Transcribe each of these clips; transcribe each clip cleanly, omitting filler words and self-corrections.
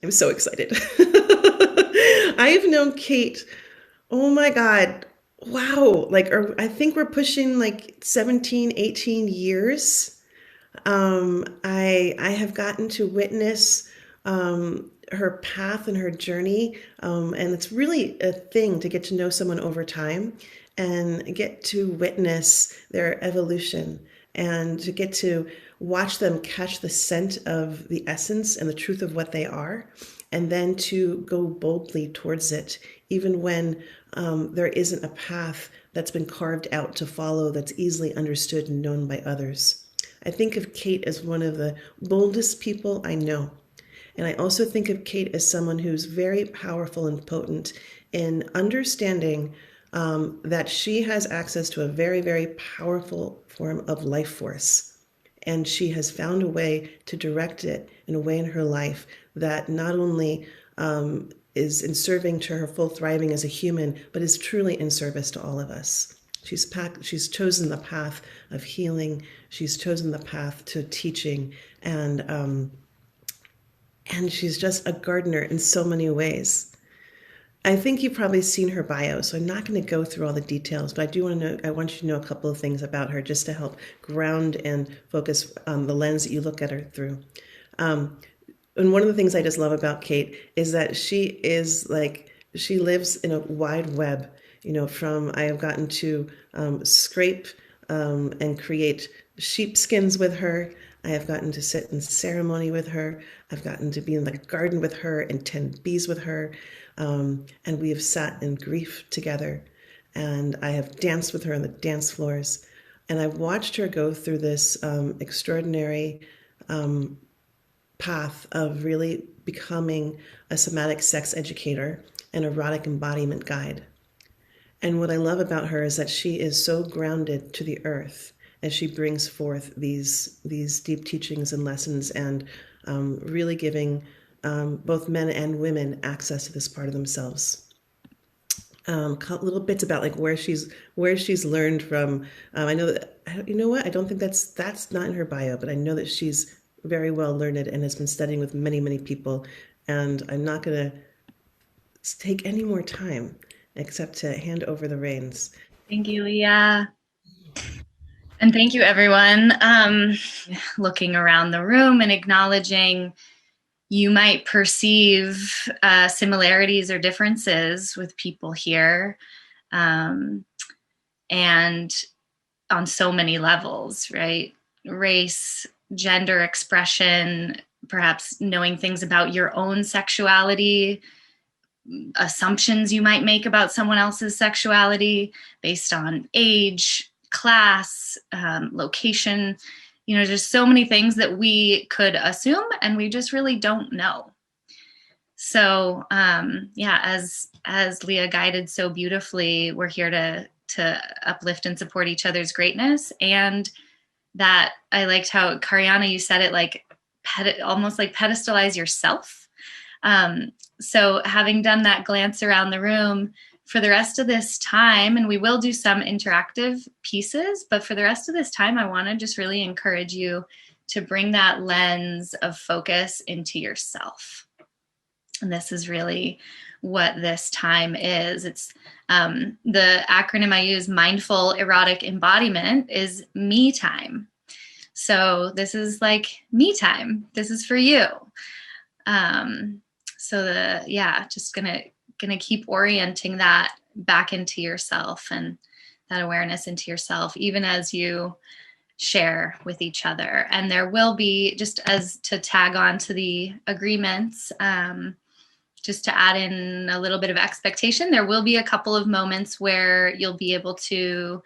I'm so excited. I've known Kate, oh my God, wow, I think we're pushing like 17, 18 years. I have gotten to witness her path and her journey, and it's really a thing to get to know someone over time and get to witness their evolution and to get to watch them catch the scent of the essence and the truth of what they are, and then to go boldly towards it, even when there isn't a path that's been carved out to follow that's easily understood and known by others. I think of Kate as one of the boldest people I know. And I also think of Kate as someone who's very powerful and potent in understanding that she has access to a very, very powerful form of life force. And she has found a way to direct it in a way in her life that not only is in serving to her full thriving as a human, but is truly in service to all of us. She's chosen the path of healing. She's chosen the path to teaching, and she's just a gardener in so many ways. I think you've probably seen her bio, so I'm not going to go through all the details, but I do want to know, I want you to know a couple of things about her just to help ground and focus on the lens that you look at her through. And one of the things I just love about Kate is that she lives in a wide web, from I have gotten to scrape and create sheepskins with her. I have gotten to sit in ceremony with her. I've gotten to be in the garden with her and tend bees with her. And we have sat in grief together. And I have danced with her on the dance floors. And I've watched her go through this extraordinary path of really becoming a somatic sex educator and erotic embodiment guide. And what I love about her is that she is so grounded to the earth as she brings forth these deep teachings and lessons, and really giving both men and women access to this part of themselves. Little bits about like where she's learned from. I know that, you know what? I don't think that's not in her bio, but I know that she's very well learned and has been studying with many, many people. And I'm not going to take any more time except to hand over the reins. Thank you, Leah. And thank you, everyone. Looking around the room and acknowledging you might perceive similarities or differences with people here. And on so many levels, right? Race, gender expression, perhaps knowing things about your own sexuality, assumptions you might make about someone else's sexuality based on age, class, location. There's so many things that we could assume and we just really don't know. So yeah, as Leah guided so beautifully, we're here to uplift and support each other's greatness. And that I liked how Karyana, you said it like almost like pedestalize yourself. So having done that glance around the room for the rest of this time, and we will do some interactive pieces, but for the rest of this time, I want to just really encourage you to bring that lens of focus into yourself. And this is really what this time is. It's the acronym I use, mindful erotic embodiment, is me time. So this is like me time. This is for you. Just gonna keep orienting that back into yourself and that awareness into yourself, even as you share with each other. And there will be, just as to tag on to the agreements, just to add in a little bit of expectation, there will be a couple of moments where you'll be able to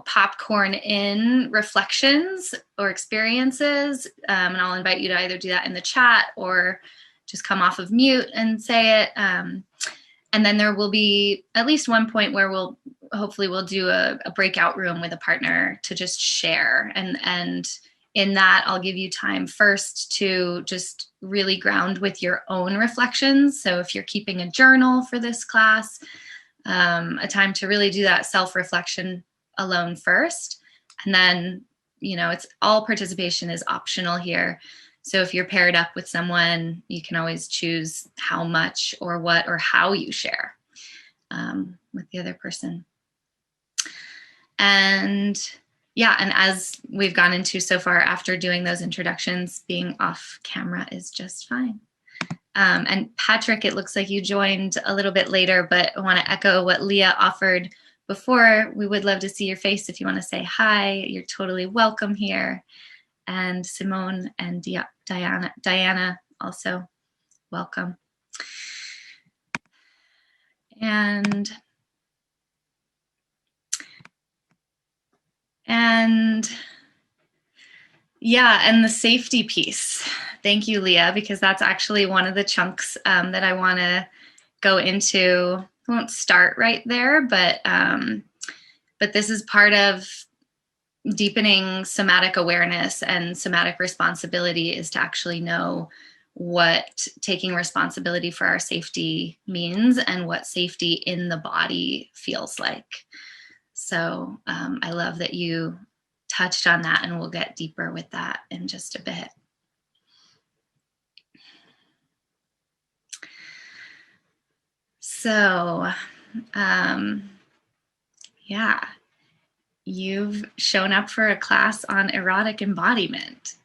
popcorn in reflections or experiences. And I'll invite you to either do that in the chat or just come off of mute and say it. And then there will be at least one point where we'll do a breakout room with a partner to just share. And in that, I'll give you time first to just really ground with your own reflections. So if you're keeping a journal for this class, a time to really do that self-reflection alone first. And then, it's all participation is optional here. So if you're paired up with someone, you can always choose how much or what or how you share with the other person. And yeah, and as we've gone into so far after doing those introductions, being off camera is just fine. And Patrick, it looks like you joined a little bit later, but I want to echo what Leah offered before. We would love to see your face if you want to say hi. You're totally welcome here. And Simone and Diana also welcome. And yeah, and the safety piece. Thank you, Leah, because that's actually one of the chunks that I want to go into. I won't start right there, but this is part of deepening somatic awareness and somatic responsibility, is to actually know what taking responsibility for our safety means and what safety in the body feels like. So I love that you touched on that, and we'll get deeper with that in just a bit. So, yeah, you've shown up for a class on erotic embodiment.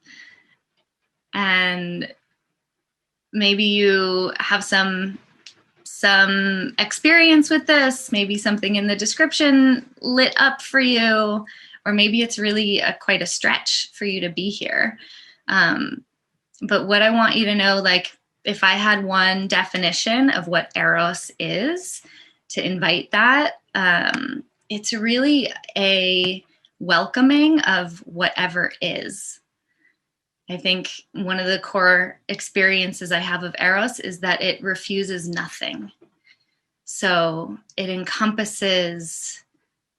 And maybe you have some experience with this, maybe something in the description lit up for you, or maybe it's really quite a stretch for you to be here. But what I want you to know, like, if I had one definition of what Eros is, to invite that, it's really a welcoming of whatever is. I think one of the core experiences I have of Eros is that it refuses nothing. So it encompasses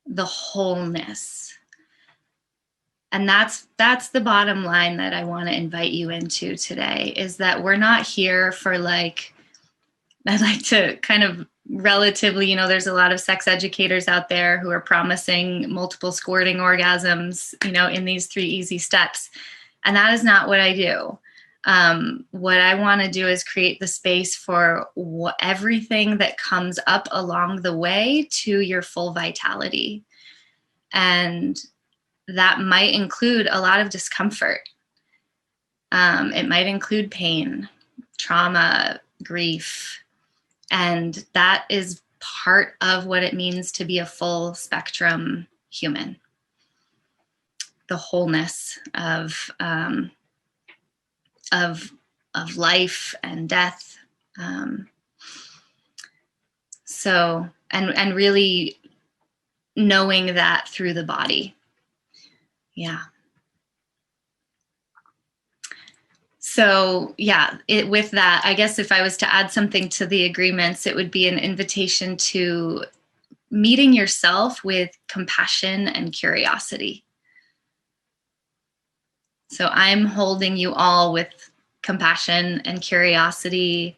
the wholeness. And that's the bottom line that I want to invite you into today, is that we're not here for, like, I'd like to kind of relatively, there's a lot of sex educators out there who are promising multiple squirting orgasms, in these 3 easy steps. And that is not what I do. What I want to do is create the space for everything that comes up along the way to your full vitality. And that might include a lot of discomfort. It might include pain, trauma, grief. And that is part of what it means to be a full spectrum human. The wholeness of life and death. So, and really knowing that through the body. Yeah. So yeah, with that, I guess if I was to add something to the agreements, it would be an invitation to meeting yourself with compassion and curiosity. So I'm holding you all with compassion and curiosity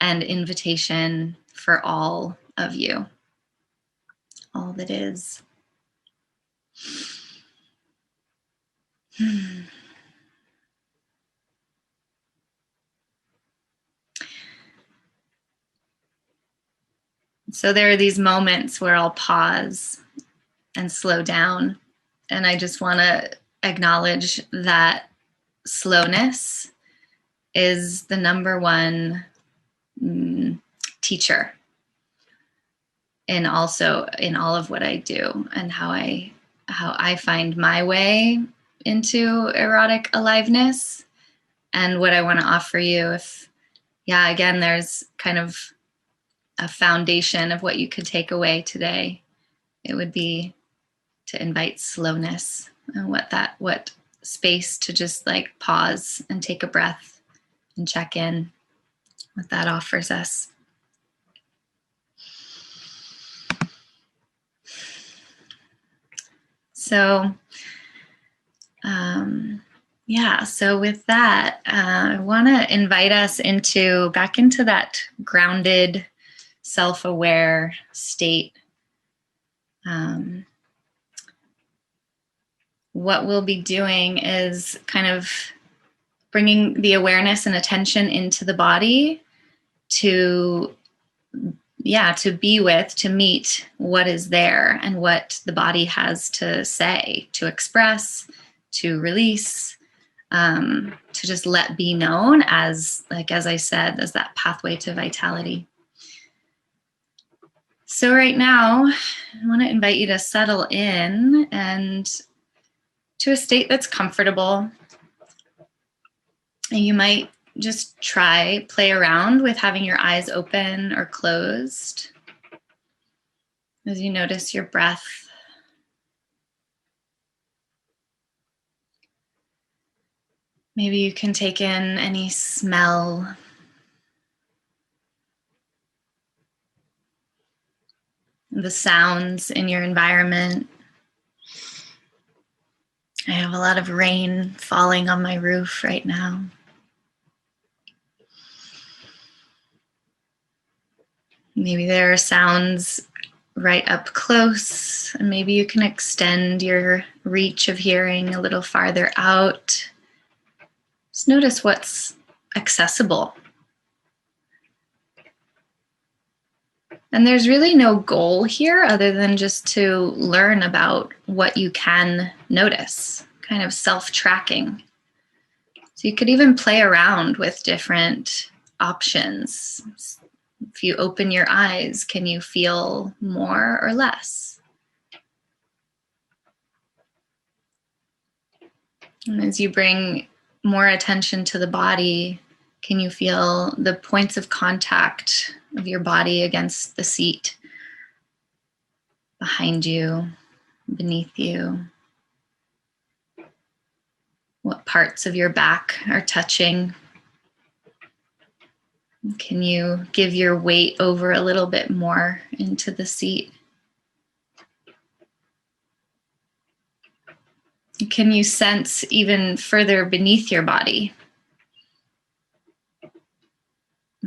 and invitation for all of you, all that is. So there are these moments where I'll pause and slow down. And I just want to acknowledge that slowness is the number one teacher in all of what I do, and how I find my way into erotic aliveness, and what I want to offer you. If, yeah, again, there's kind of a foundation of what you could take away today, it would be to invite slowness, and what space to just, like, pause and take a breath and check in, what that offers us. So, yeah, so with that, I want to invite us back into that grounded, self-aware state. What we'll be doing is kind of bringing the awareness and attention into the body to be with, to meet what is there and what the body has to say, to express, to release, to just let be known as, like, as I said, as that pathway to vitality. So right now, I want to invite you to settle in and to a state that's comfortable. And you might just play around with having your eyes open or closed as you notice your breath. Maybe you can take in any smell, the sounds in your environment. I have a lot of rain falling on my roof right now. Maybe there are sounds right up close, and maybe you can extend your reach of hearing a little farther out. Just notice what's accessible. And there's really no goal here other than just to learn about what you can notice, kind of self-tracking. So you could even play around with different options. If you open your eyes, can you feel more or less? And as you bring more attention to the body, can you feel the points of contact of your body against the seat, behind you, beneath you? What parts of your back are touching? Can you give your weight over a little bit more into the seat? Can you sense even further beneath your body?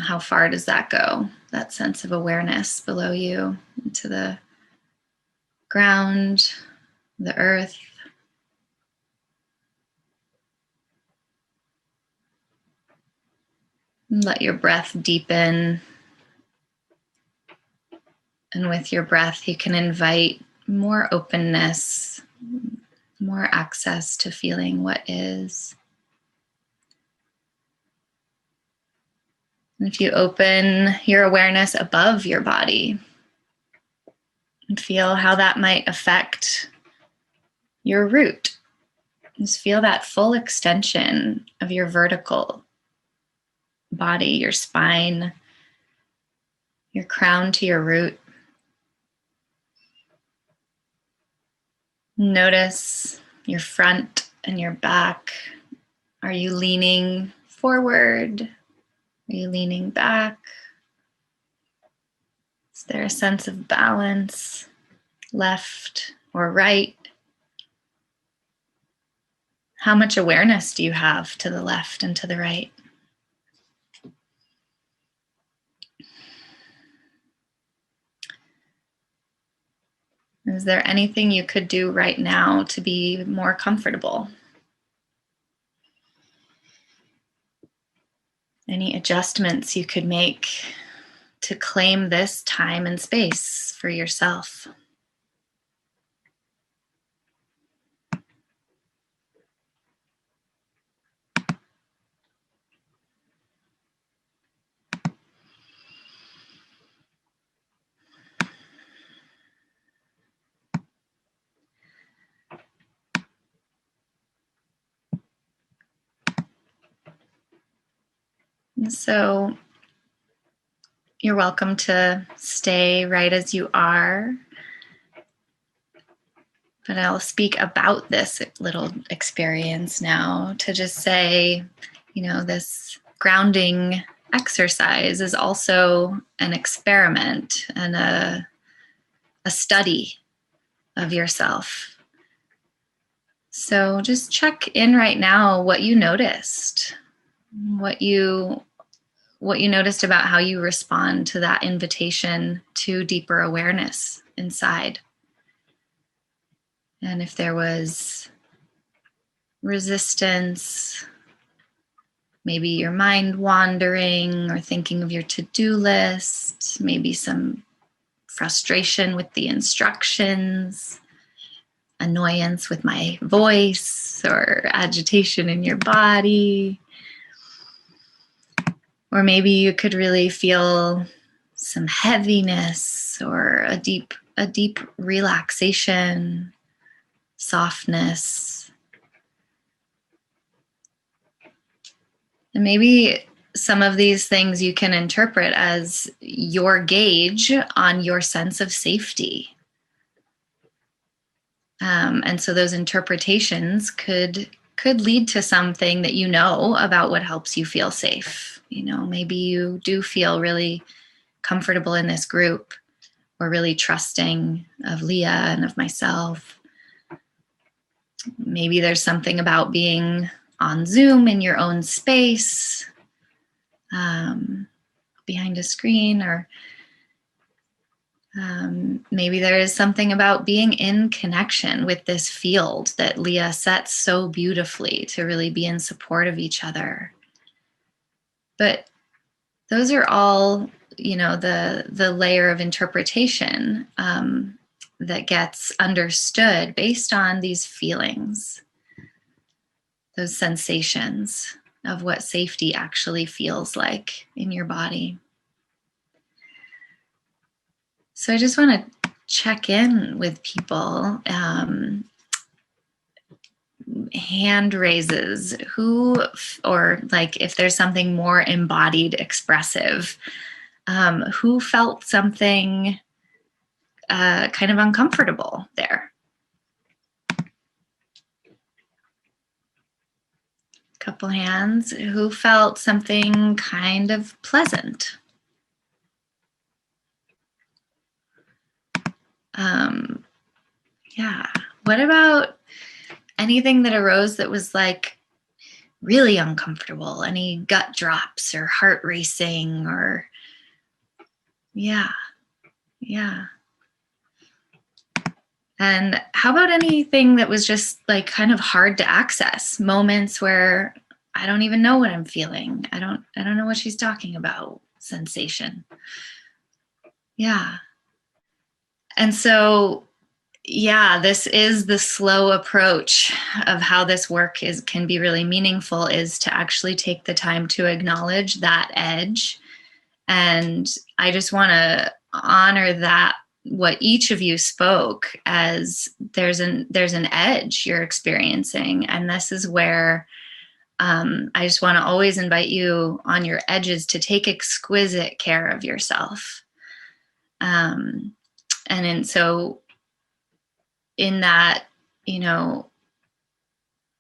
How far does that go? That sense of awareness below you, into the ground, the earth. And let your breath deepen. And with your breath, you can invite more openness, more access to feeling what is. And if you open your awareness above your body and feel how that might affect your root, just feel that full extension of your vertical body, your spine, your crown to your root. Notice your front and your back. Are you leaning forward? Are you leaning back? Is there a sense of balance, left or right? How much awareness do you have to the left and to the right? Is there anything you could do right now to be more comfortable? Any adjustments you could make to claim this time and space for yourself? And so you're welcome to stay right as you are. But I'll speak about this little experience now to just say, this grounding exercise is also an experiment and a study of yourself. So just check in right now what you noticed, what you noticed about how you respond to that invitation to deeper awareness inside. And if there was resistance, maybe your mind wandering or thinking of your to-do list, maybe some frustration with the instructions, annoyance with my voice, or agitation in your body. Or maybe you could really feel some heaviness or a deep relaxation, softness. And maybe some of these things you can interpret as your gauge on your sense of safety. And so those interpretations could lead to something that you know about what helps you feel safe. You know, maybe you do feel really comfortable in this group, or really trusting of Leah and of myself. Maybe there's something about being on Zoom in your own space, behind a screen, or maybe there is something about being in connection with this field that Leah sets so beautifully to really be in support of each other. But those are all, you know, the layer of interpretation that gets understood based on these feelings, those sensations of what safety actually feels like in your body. So I just want to check in with people. Hand raises, who, or like if there's something more embodied, expressive, who felt something kind of uncomfortable there? Couple hands. Who felt something kind of pleasant? Yeah. What about anything that arose that was like really uncomfortable? Any gut drops or heart racing or yeah. And how about anything that was just like kind of hard to access? Moments where I don't even know what I'm feeling. I don't know what she's talking about. Sensation. Yeah. And so, yeah, this is the slow approach of how this work can be really meaningful, is to actually take the time to acknowledge that edge. And I just want to honor that, what each of you spoke as there's an edge you're experiencing. And this is where I just want to always invite you on your edges to take exquisite care of yourself. So in that, you know,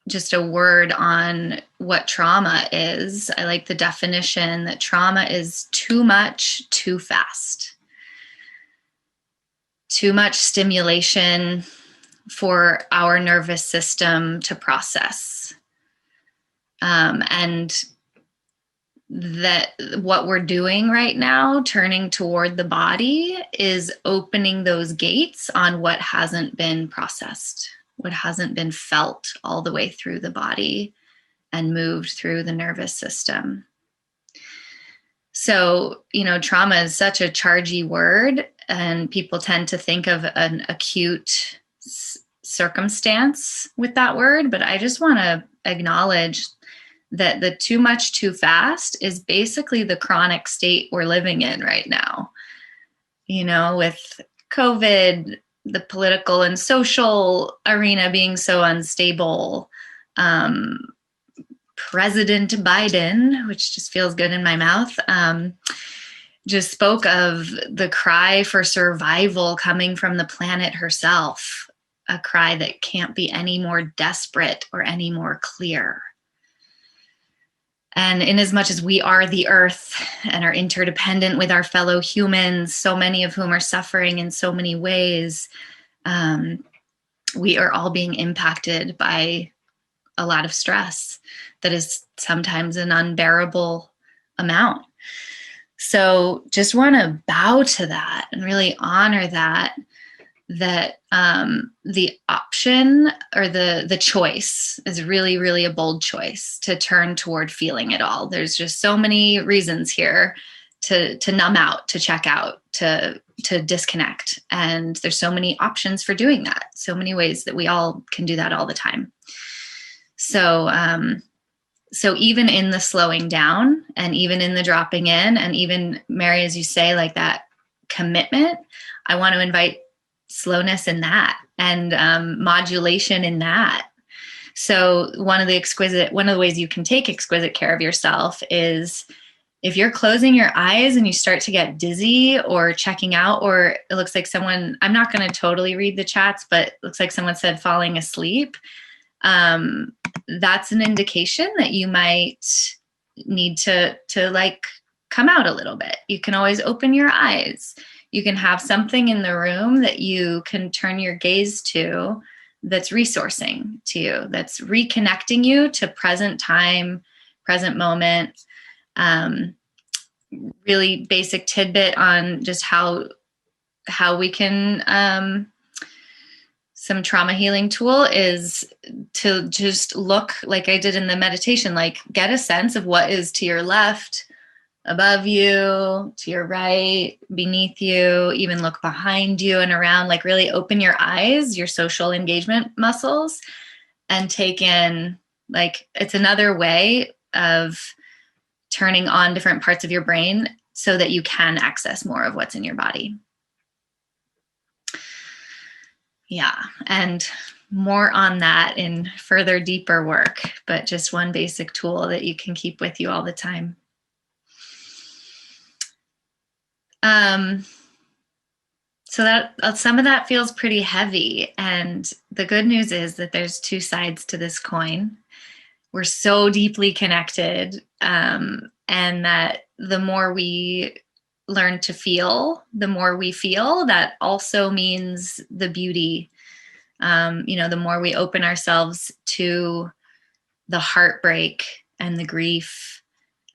just a word on what trauma is. I like the definition that trauma is too much, too fast. Too much stimulation for our nervous system to process. And that what we're doing right now, turning toward the body, is opening those gates on what hasn't been processed, what hasn't been felt all the way through the body and moved through the nervous system. So, you know, trauma is such a chargy word, and people tend to think of an acute circumstance with that word. But I just want to acknowledge that the too much, too fast is basically the chronic state we're living in right now. You know, with COVID, the political and social arena being so unstable, President Biden, which just feels good in my mouth, just spoke of the cry for survival coming from the planet herself, a cry that can't be any more desperate or any more clear. And in as much as we are the earth and are interdependent with our fellow humans, so many of whom are suffering in so many ways, we are all being impacted by a lot of stress that is sometimes an unbearable amount. So just want to bow to that and really honor that that the option or the choice is really, really a bold choice to turn toward feeling it all. There's just so many reasons here to numb out, to check out, to disconnect. And there's so many options for doing that. So many ways that we all can do that all the time. So even in the slowing down and even in the dropping in, and even, Mary, as you say, like that commitment, I want to invite slowness in that, and modulation in that. So one of the ways you can take exquisite care of yourself is if you're closing your eyes and you start to get dizzy or checking out, or it looks like someone, I'm not going to totally read the chats, but it looks like someone said falling asleep. That's an indication that you might need to like come out a little bit. You can always open your eyes. You can have something in the room that you can turn your gaze to that's resourcing to you, that's reconnecting you to present time, present moment. Really basic tidbit on just how we can some trauma healing tool is to just look, like I did in the meditation, like get a sense of what is to your left, above you, to your right, beneath you, even look behind you and around, like really open your eyes, your social engagement muscles, and take in, like, it's another way of turning on different parts of your brain so that you can access more of what's in your body. Yeah, and more on that in further deeper work, but just one basic tool that you can keep with you all the time. So that some of that feels pretty heavy, and the good news is that there's two sides to this coin. We're so deeply connected, and that the more we learn to feel, the more we feel. That also means the beauty. The more we open ourselves to the heartbreak and the grief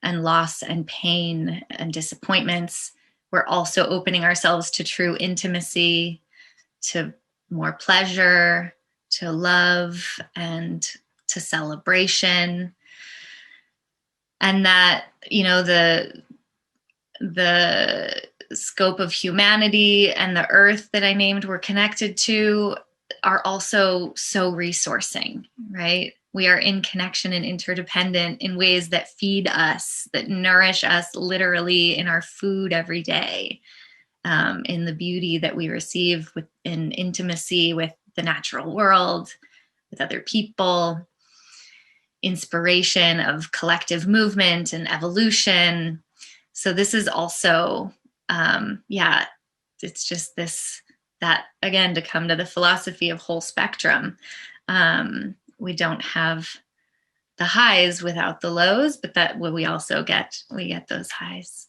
and loss and pain and disappointments, we're also opening ourselves to true intimacy, to more pleasure, to love, and to celebration. And that, the scope of humanity and the earth that I named we're connected to are also so resourcing, right? We are in connection and interdependent in ways that feed us, that nourish us literally in our food every day, in the beauty that we receive in intimacy with the natural world, with other people, inspiration of collective movement and evolution. So this is also, it's just that again, to come to the philosophy of whole spectrum. We don't have the highs without the lows, but that what we also get, we get those highs.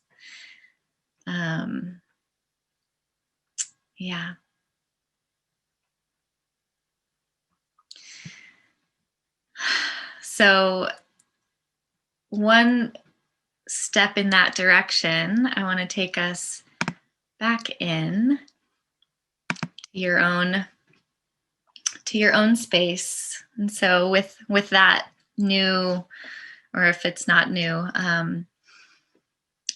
Yeah. So one step in that direction, I want to take us back in your own space. And so with that new, or if it's not new,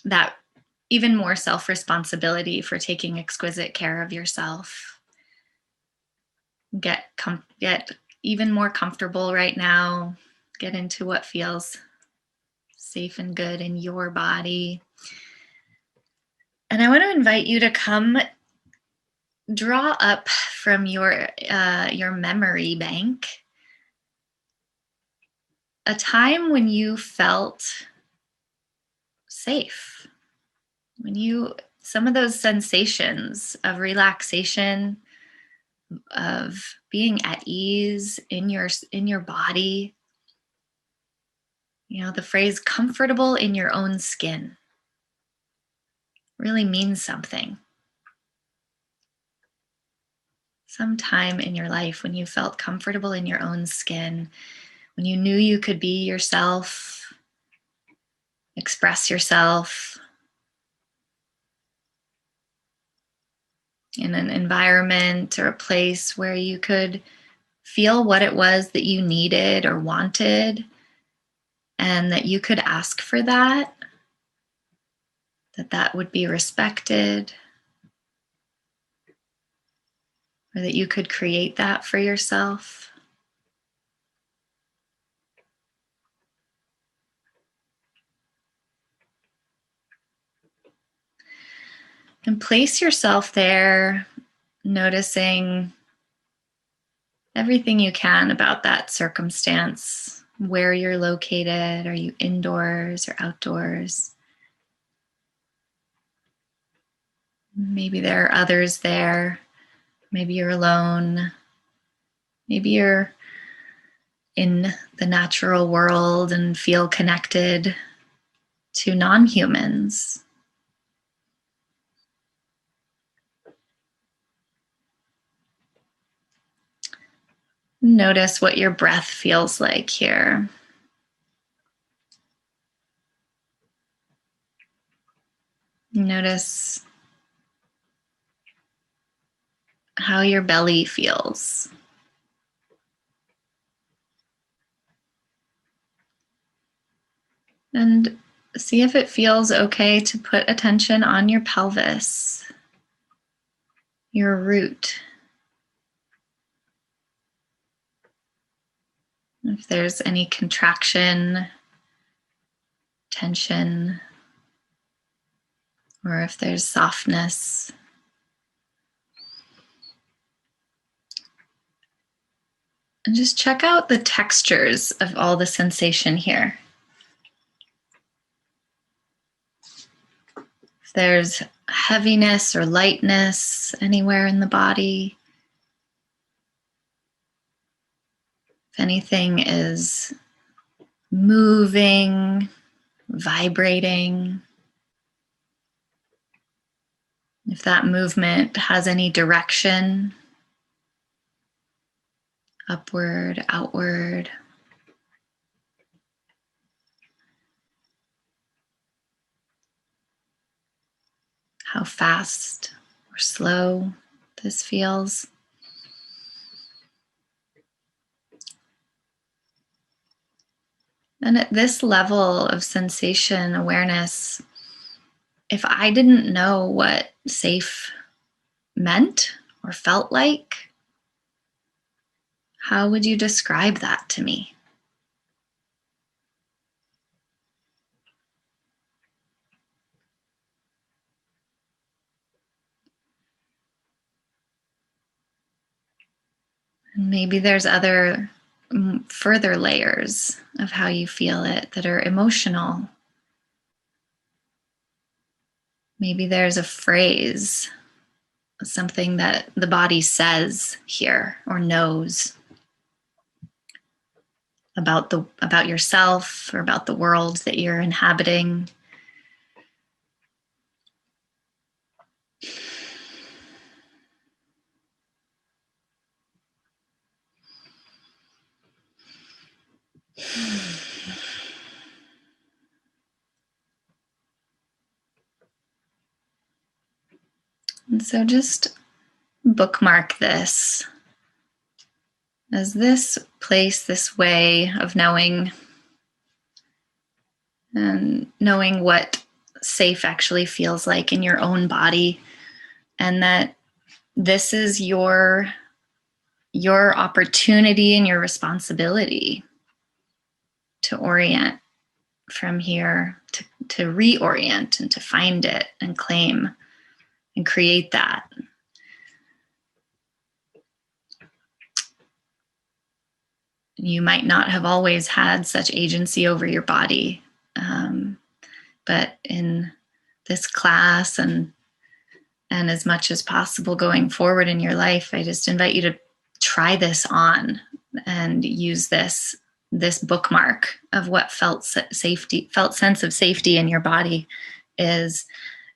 that even more self-responsibility for taking exquisite care of yourself. Get even more comfortable right now. Get into what feels safe and good in your body. And I want to invite you to come draw up from your memory bank a time when you felt safe, when some of those sensations of relaxation, of being at ease in your body. The phrase comfortable in your own skin really means something. Some time in your life when you felt comfortable in your own skin, when you knew you could be yourself, express yourself, in an environment or a place where you could feel what it was that you needed or wanted, and that you could ask for that, that would be respected, or that you could create that for yourself. And place yourself there, noticing everything you can about that circumstance, where you're located. Are you indoors or outdoors? Maybe there are others there. Maybe you're alone. Maybe you're in the natural world and feel connected to non-humans. Notice what your breath feels like here. Notice how your belly feels. And see if it feels okay to put attention on your pelvis, your root. If there's any contraction, tension, or if there's softness. And just check out the textures of all the sensation here. If there's heaviness or lightness anywhere in the body, if anything is moving, vibrating, if that movement has any direction, upward, outward. How fast or slow this feels. And at this level of sensation awareness, if I didn't know what safe meant or felt like, how would you describe that to me? And maybe there's other further layers of how you feel it that are emotional. Maybe there's a phrase, something that the body says here or knows about yourself or about the world that you're inhabiting. And so just bookmark this as this place, this way of knowing, and knowing what safe actually feels like in your own body, and that this is your opportunity and your responsibility to orient from here, to reorient and to find it and claim and create that. You might not have always had such agency over your body, but in this class and as much as possible going forward in your life, I just invite you to try this on and use this bookmark of what felt sense of safety in your body is,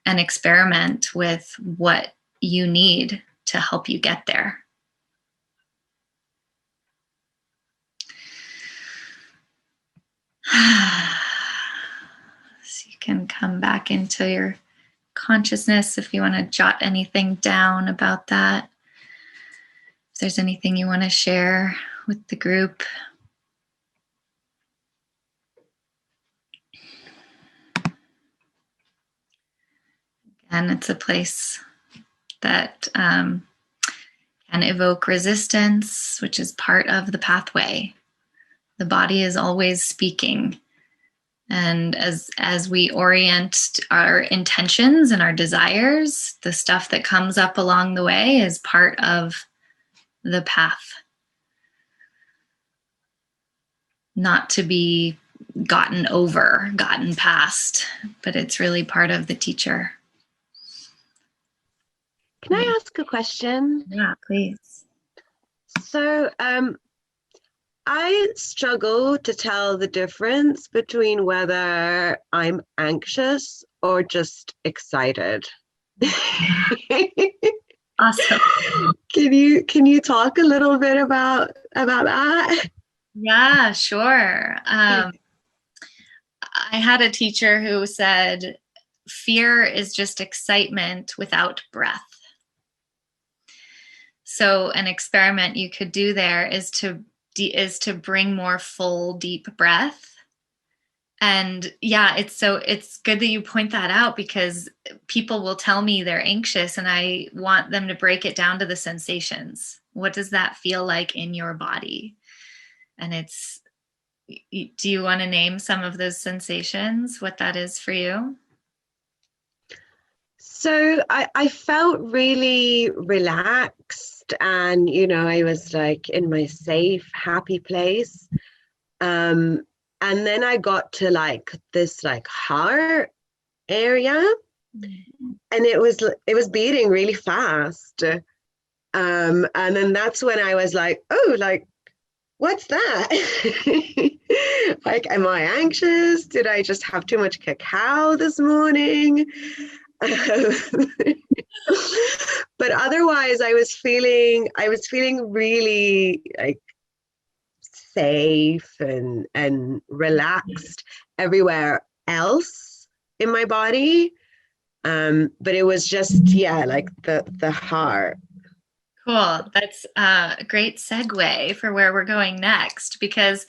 and experiment with what you need to help you get there. So you can come back into your consciousness, if you want to jot anything down about that. If there's anything you want to share with the group. And it's a place that can evoke resistance, which is part of the pathway. The body is always speaking. And as we orient our intentions and our desires, the stuff that comes up along the way is part of the path. Not to be gotten over, gotten past, but it's really part of the teacher. Can I ask a question? Yeah, please. So, I struggle to tell the difference between whether I'm anxious or just excited. Awesome. Can you talk a little bit about that? Yeah, sure. I had a teacher who said, fear is just excitement without breath. So an experiment you could do there is to bring more full, deep breath. And yeah, it's good that you point that out, because people will tell me they're anxious and I want them to break it down to the sensations. What does that feel like in your body? And do you want to name some of those sensations, what that is for you? So I felt really relaxed, and I was like in my safe, happy place. And then I got to like this like heart area, and it was beating really fast. And then that's when I was like, oh, like, what's that? Like, am I anxious? Did I just have too much cacao this morning? But otherwise I was feeling really like safe and relaxed everywhere else in my body. But it was just, yeah, like the heart. Cool. That's a great segue for where we're going next, because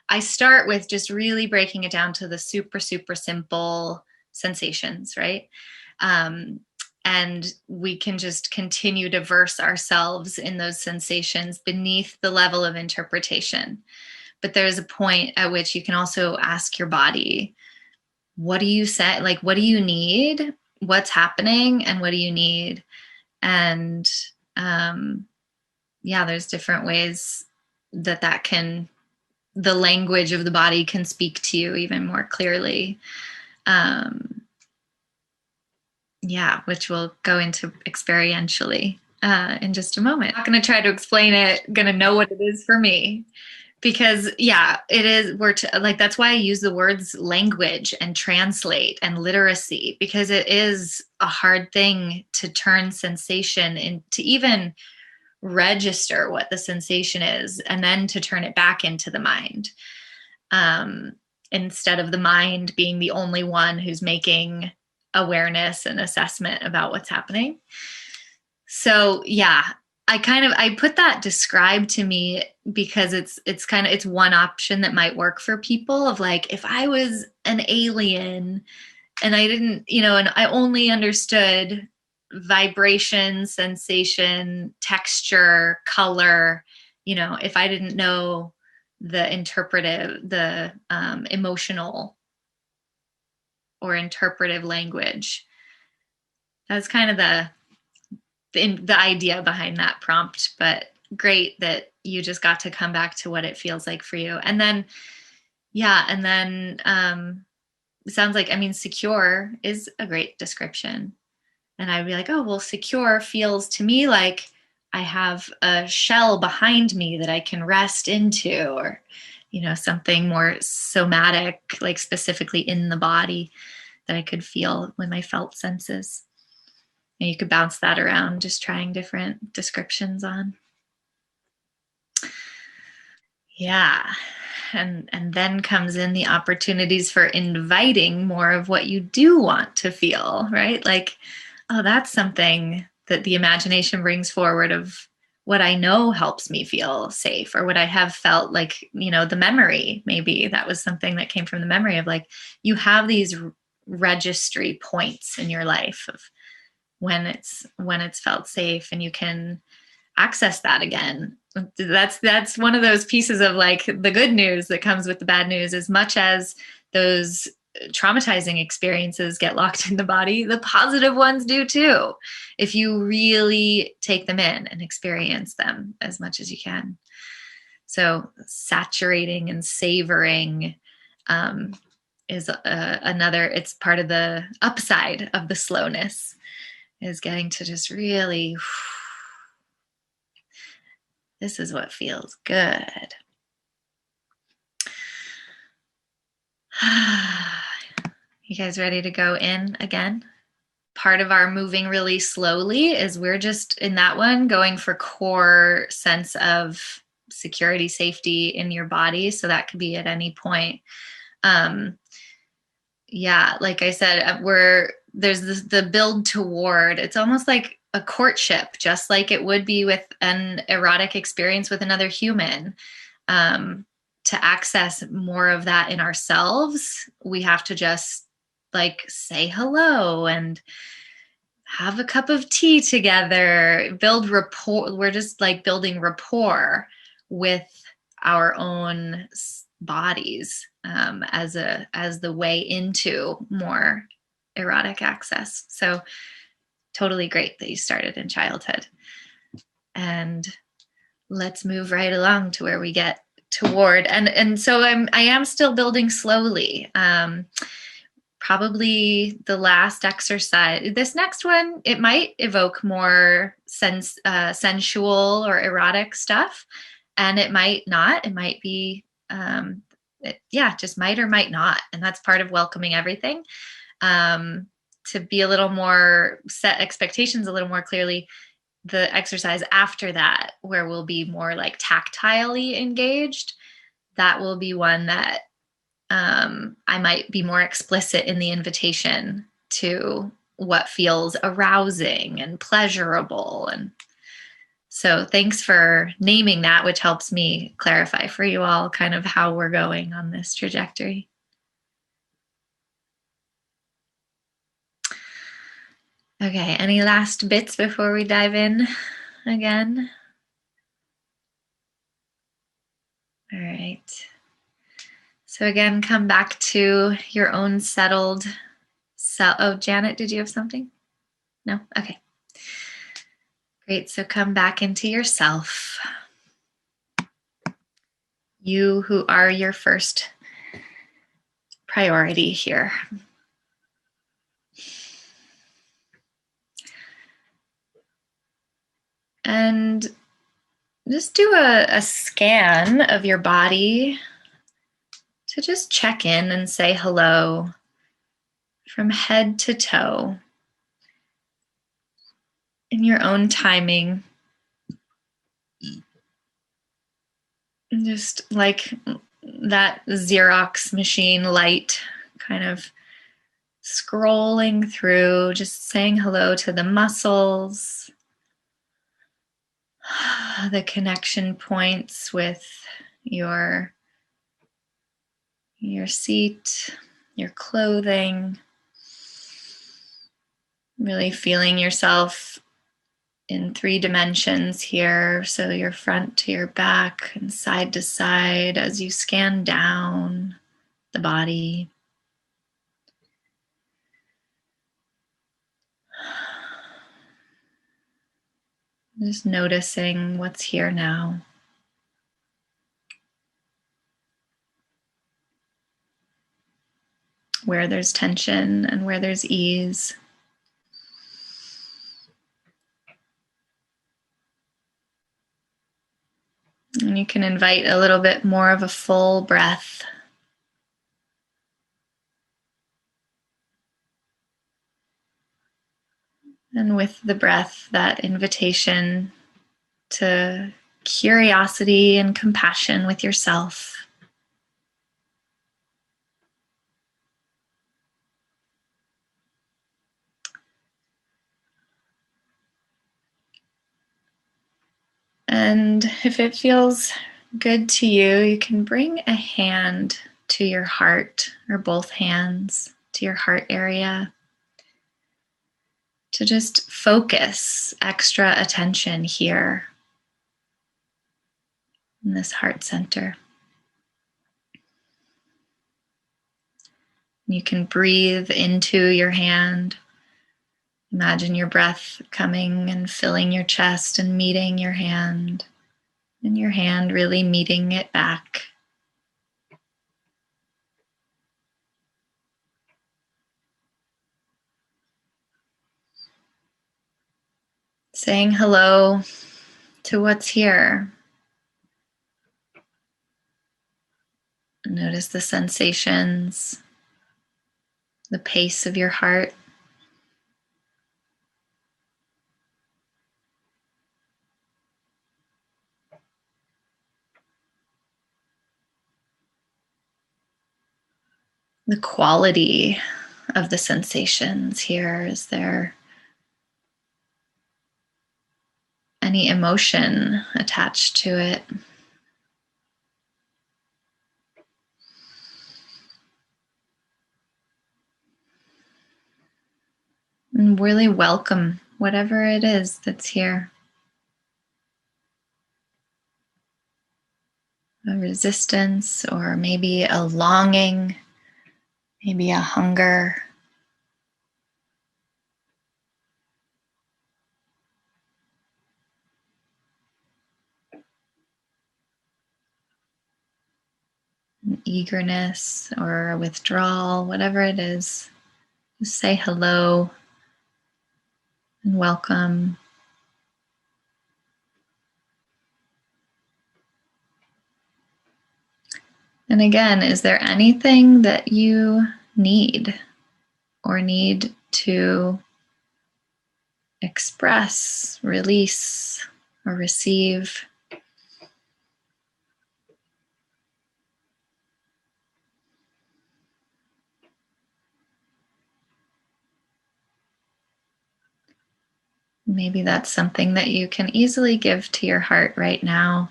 I start with just really breaking it down to the super, super simple sensations, right? And we can just continue to verse ourselves in those sensations beneath the level of interpretation. But there's a point at which you can also ask your body, what do you say? Like, what do you need? What's happening? And what do you need? And yeah, there's different ways that the language of the body can speak to you even more clearly. Yeah, which we'll go into experientially in just a moment. I'm not going to try to explain it, going to know what it is for me. Because yeah, it is, like, that's why I use the words language and translate and literacy, because it is a hard thing to turn sensation into, even register what the sensation is, and then to turn it back into the mind. Instead of the mind being the only one who's making awareness and assessment about what's happening. So yeah, I put that describe to me because it's one option that might work for people, of like, if I was an alien and I didn't, and I only understood vibration, sensation, texture, color, if I didn't know the interpretive, the emotional or interpretive language. That's kind of the idea behind that prompt, but great that you just got to come back to what it feels like for you. And then, yeah, and then it sounds like, secure is a great description. And I'd be like, oh, well, secure feels to me like I have a shell behind me that I can rest into, or, something more somatic, like specifically in the body that I could feel with my felt senses. And you could bounce that around, just trying different descriptions on. Yeah. And then comes in the opportunities for inviting more of what you do want to feel, right? Like, oh, that's something that the imagination brings forward of what I know helps me feel safe, or what I have felt like, the memory, maybe that was something that came from the memory of, like, you have these registry points in your life of when it's felt safe, and you can access that again. That's one of those pieces of, like, the good news that comes with the bad news. As much as those traumatizing experiences get locked in the body, the positive ones do too, if you really take them in and experience them as much as you can. So saturating and savoring is another, it's part of the upside of the slowness, is getting to just really, this is what feels good. You guys ready to go in again? Part of our moving really slowly is we're just in that one going for core sense of security, safety in your body. So that could be at any point. Yeah, like I said, there's the build toward, it's almost like a courtship, just like it would be with an erotic experience with another human. To access more of that in ourselves, we have to just, like, say hello and have a cup of tea together, build rapport. We're just, like, building rapport with our own bodies, as the way into more erotic access. So totally great that you started in childhood. And let's move right along to where we get toward, and so I am still building slowly. Probably the last exercise, this next one, it might evoke more sensual or erotic stuff, and it might not. It might be just might or might not, and that's part of welcoming everything. To be a little more, set expectations a little more clearly, the exercise after that, where we'll be more, like, tactilely engaged, that will be one that I might be more explicit in the invitation to what feels arousing and pleasurable. And so thanks for naming that, which helps me clarify for you all kind of how we're going on this trajectory. Okay, any last bits before we dive in again? All right. So again, come back to your own settled self. Oh, Janet, did you have something? No? Okay. Great. So come back into yourself. You who are your first priority here. And just do a scan of your body to just check in and say hello from head to toe in your own timing. And just like that Xerox machine light, kind of scrolling through, just saying hello to the muscles, the connection points with your seat, your clothing, really feeling yourself in 3 dimensions here. So your front to your back and side to side as you scan down the body. Just noticing what's here now. Where there's tension and where there's ease. And you can invite a little bit more of a full breath. And with the breath, that invitation to curiosity and compassion with yourself. And if it feels good to you, you can bring a hand to your heart, or both hands to your heart area, to just focus extra attention here in this heart center. You can breathe into your hand. Imagine your breath coming and filling your chest and meeting your hand, and your hand really meeting it back. Saying hello to what's here. Notice the sensations, the pace of your heart. The quality of the sensations here. Is there any emotion attached to it? And really welcome whatever it is that's here. A resistance, or maybe a longing, maybe a hunger. An eagerness or a withdrawal, whatever it is. Just say hello and welcome. And again, is there anything that you need or need to express, release, or receive? Maybe that's something that you can easily give to your heart right now,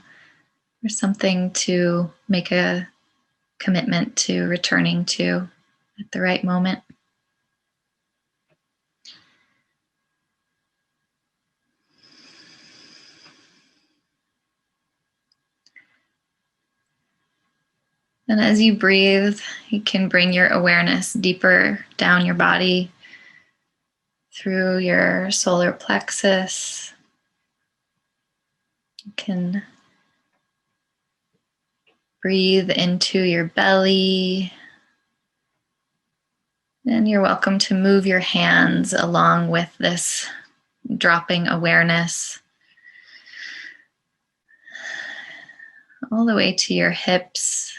or something to make a commitment to returning to at the right moment. And as you breathe, you can bring your awareness deeper down your body, through your solar plexus. You can breathe into your belly. And you're welcome to move your hands along with this dropping awareness all the way to your hips.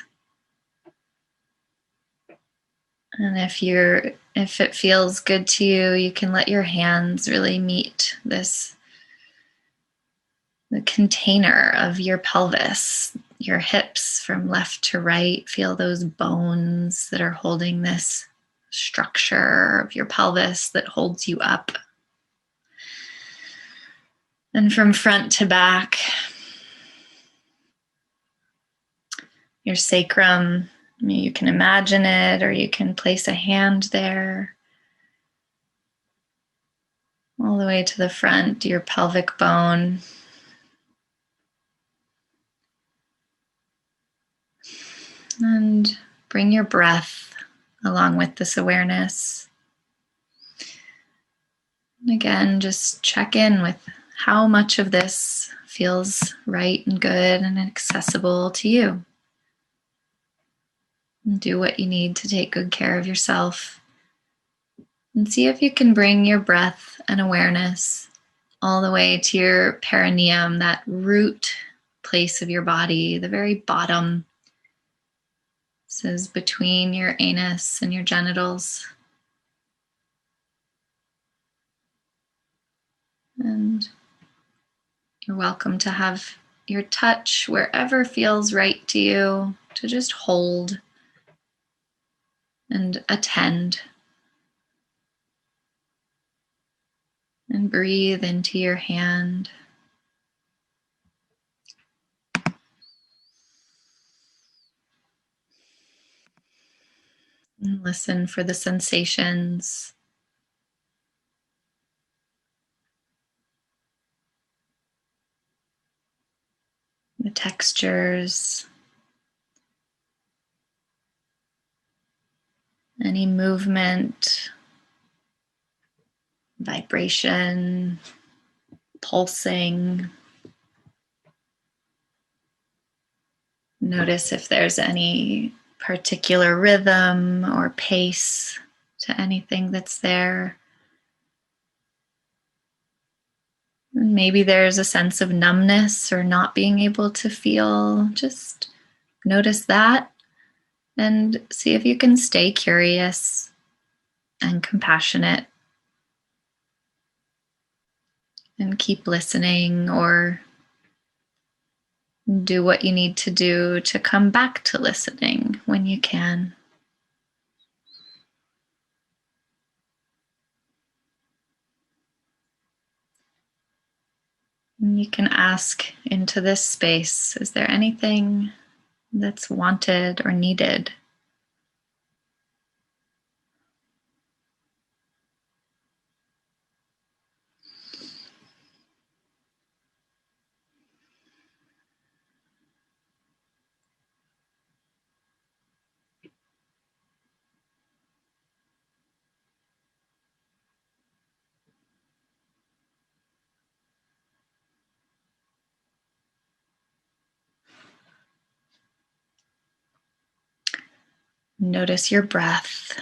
And if it feels good to you, you can let your hands really meet the container of your pelvis, your hips from left to right. Feel those bones that are holding this structure of your pelvis that holds you up. And from front to back, your sacrum, you can imagine it, or you can place a hand there. All the way to the front, your pelvic bone. And bring your breath along with this awareness. And again, just check in with how much of this feels right and good and accessible to you. And do what you need to take good care of yourself. And see if you can bring your breath and awareness all the way to your perineum, that root place of your body, the very bottom. This is between your anus and your genitals. And you're welcome to have your touch wherever feels right to you, to just hold and attend. And breathe into your hand. And listen for the sensations, the textures, any movement, vibration, pulsing. Notice if there's any particular rhythm or pace to anything that's there. And maybe there's a sense of numbness or not being able to feel. Just notice that and see if you can stay curious and compassionate and keep listening, or do what you need to do to come back to listening when you can. And you can ask into this space, is there anything that's wanted or needed? Notice your breath,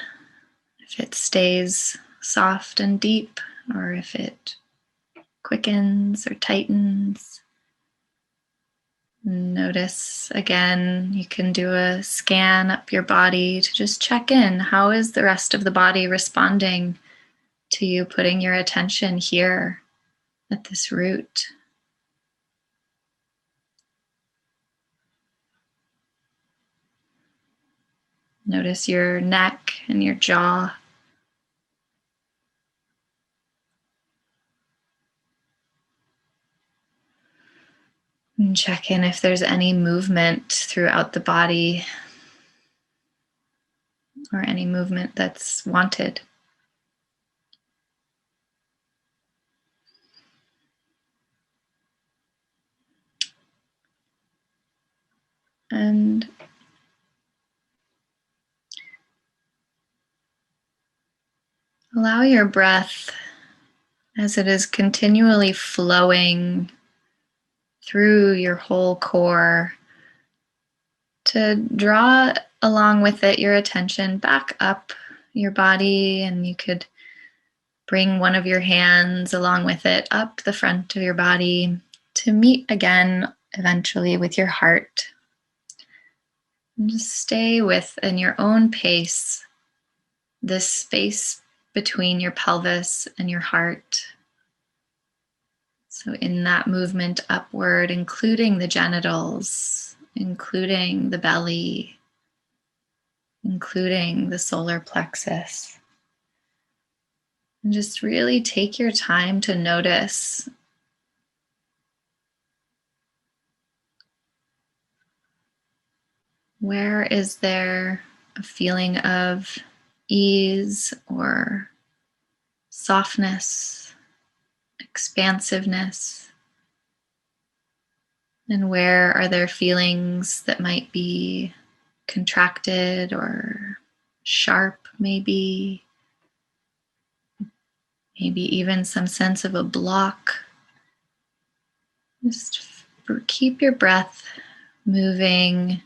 if it stays soft and deep, or if it quickens or tightens. Notice again, you can do a scan up your body to just check in. How is the rest of the body responding to you putting your attention here at this root? Notice your neck and your jaw. And check in if there's any movement throughout the body or any movement that's wanted. And allow your breath, as it is continually flowing through your whole core, to draw along with it your attention back up your body, and you could bring one of your hands along with it up the front of your body to meet again eventually with your heart. And just stay with, in your own pace, this space between your pelvis and your heart. So in that movement upward, including the genitals, including the belly, including the solar plexus. And just really take your time to notice where is there a feeling of ease or softness, expansiveness, and where are there feelings that might be contracted or sharp, maybe even some sense of a block. Just keep your breath moving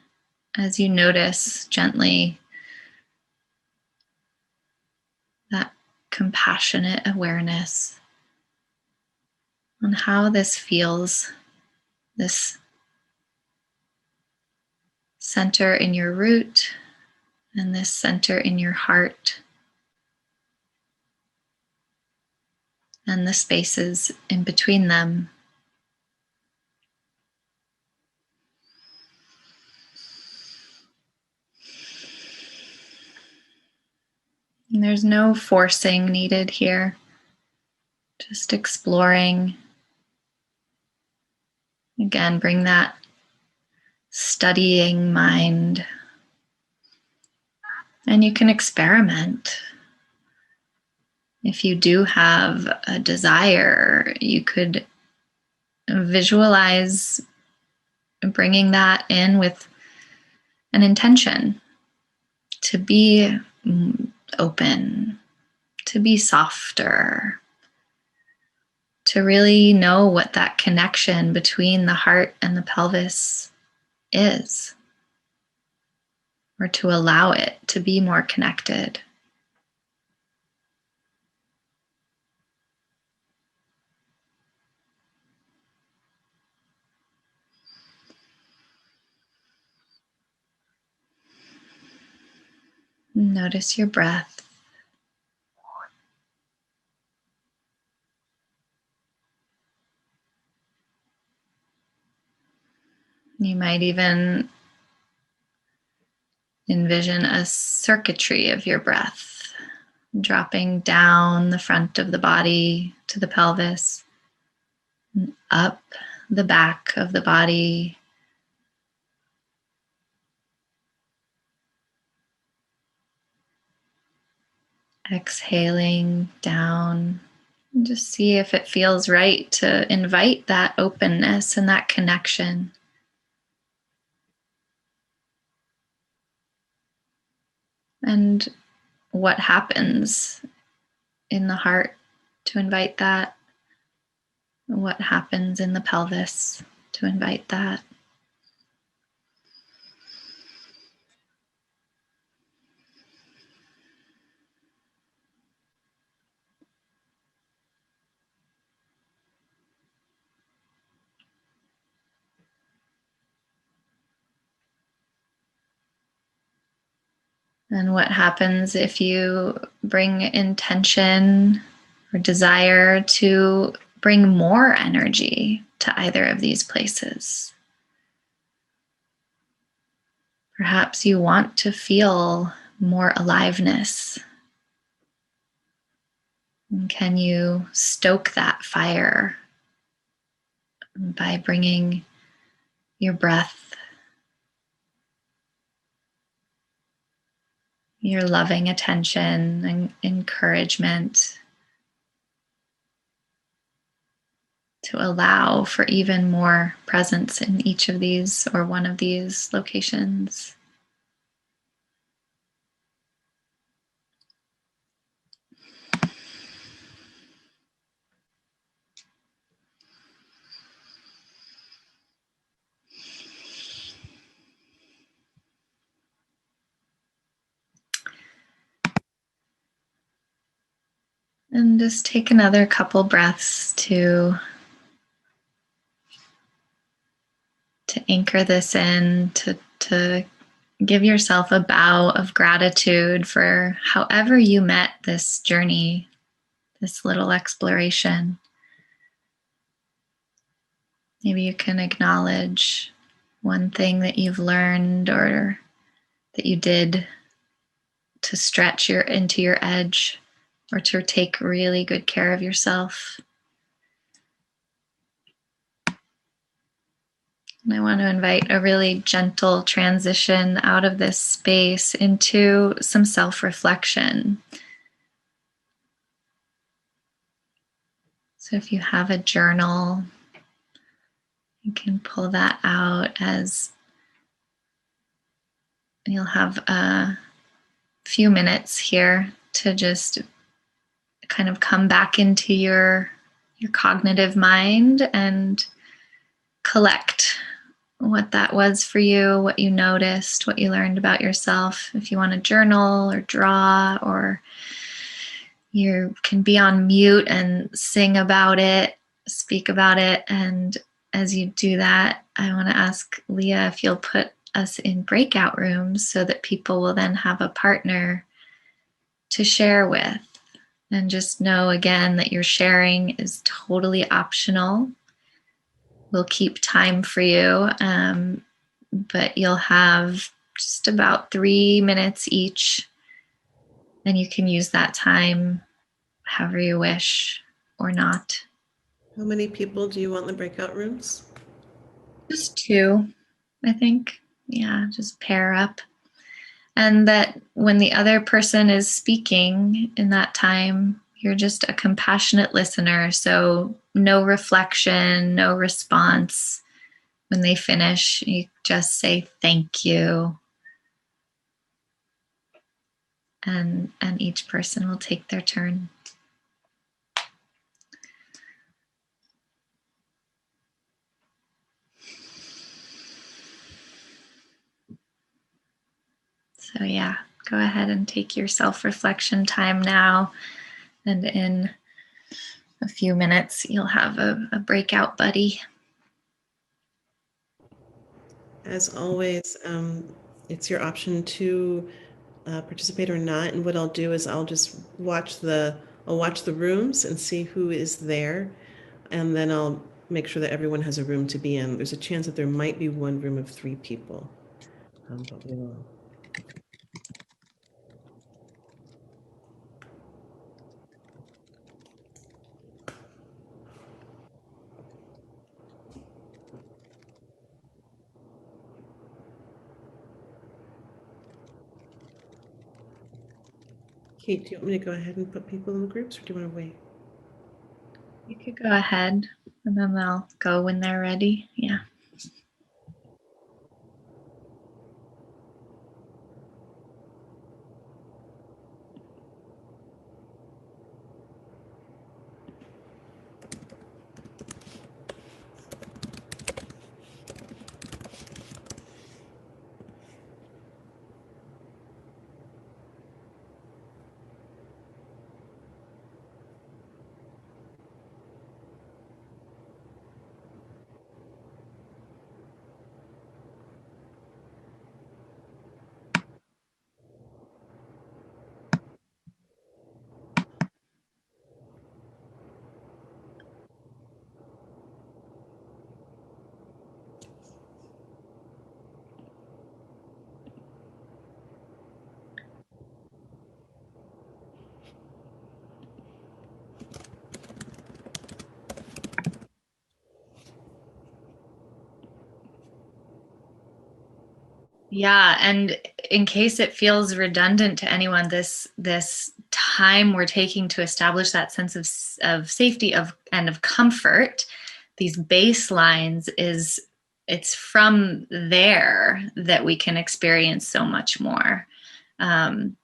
as you notice gently that compassionate awareness on how this feels, this center in your root and this center in your heart, and the spaces in between them. There's no forcing needed here, just exploring. Again, bring that studying mind. And you can experiment. If you do have a desire, you could visualize bringing that in with an intention to be open, to be softer, to really know what that connection between the heart and the pelvis is, or to allow it to be more connected. Notice your breath. You might even envision a circuitry of your breath, dropping down the front of the body to the pelvis, and up the back of the body, exhaling down. And just see if it feels right to invite that openness and that connection. And what happens in the heart to invite that? What happens in the pelvis to invite that? And what happens if you bring intention or desire to bring more energy to either of these places? Perhaps you want to feel more aliveness. And can you stoke that fire by bringing your breath, your loving attention and encouragement to allow for even more presence in each of these or one of these locations? And just take another couple breaths to anchor this in, to give yourself a bow of gratitude for however you met this journey, this little exploration. Maybe you can acknowledge one thing that you've learned or that you did to stretch into your edge or to take really good care of yourself. And I want to invite a really gentle transition out of this space into some self-reflection. So if you have a journal, you can pull that out as you'll have a few minutes here to just kind of come back into your cognitive mind and collect what that was for you, what you noticed, what you learned about yourself. If you want to journal or draw, or you can be on mute and sing about it, speak about it. And as you do that, I want to ask Leah if you'll put us in breakout rooms so that people will then have a partner to share with. And just know again that your sharing is totally optional. We'll keep time for you, but you'll have just about 3 minutes each And you can use that time however you wish or not. How many people do you want in the breakout rooms? Just two, I think. Yeah, just pair up. And that when the other person is speaking in that time, you're just a compassionate listener. So no reflection, no response. When they finish, you just say thank you. And each person will take their turn. So yeah, go ahead and take your self-reflection time now. And in a few minutes, you'll have a breakout buddy. As always, it's your option to participate or not. And what I'll do is I'll watch the rooms and see who is there, and then I'll make sure that everyone has a room to be in. There's a chance that there might be one room of 3 people, but we will. Kate, do you want me to go ahead and put people in the groups, or do you want to wait? You could go ahead, and then they'll go when they're ready. Yeah. Yeah, and in case it feels redundant to anyone, this time we're taking to establish that sense of safety and of comfort, these baselines is it's from there that we can experience so much more. Um,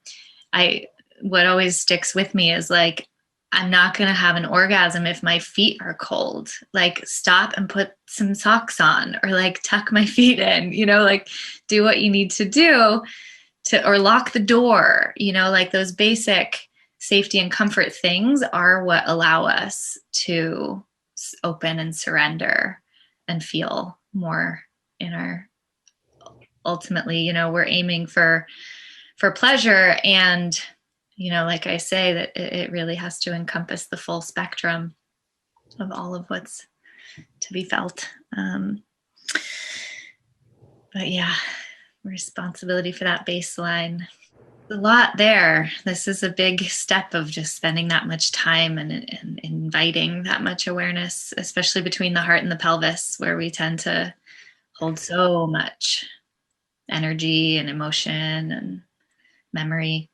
I what always sticks with me is like I'm not going to have an orgasm if my feet are cold. Like stop and put some socks on or like tuck my feet in, like do what you need to do to or lock the door, like those basic safety and comfort things are what allow us to open and surrender and feel more in our ultimately, we're aiming for pleasure and like I say, that it really has to encompass the full spectrum of all of what's to be felt. But yeah, responsibility for that baseline. A lot there. This is a big step of just spending that much time and inviting that much awareness, especially between the heart and the pelvis, where we tend to hold so much energy and emotion and memory.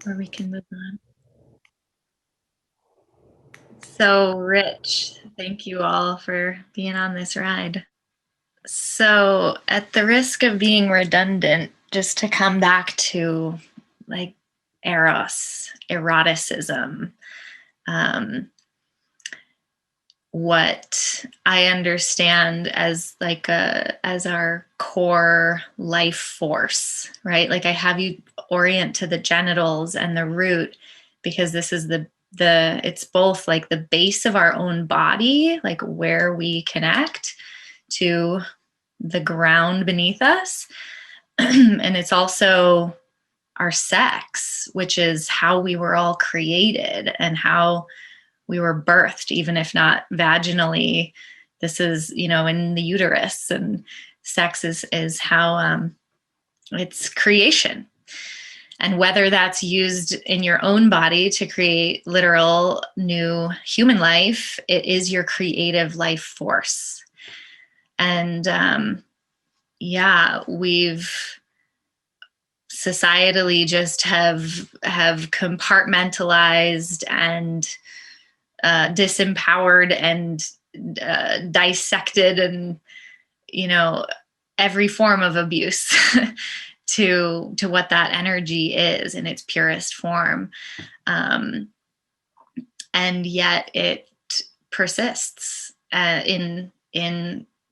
Or we can move on. So rich. Thank you all for being on this ride. So, at the risk of being redundant, just to come back to like Eros, eroticism, um, what I understand as as our core life force, right? Like I have you orient to the genitals and the root because this is the it's both like the base of our own body, like where we connect to the ground beneath us. And it's also our sex, which is how we were all created and how we were birthed, even if not vaginally. This is, in the uterus. And Sex is how it's creation. And whether that's used in your own body to create literal new human life, it is your creative life force. And we've societally just have compartmentalized and disempowered and dissected, and every form of abuse to what that energy is in its purest form, and yet it persists in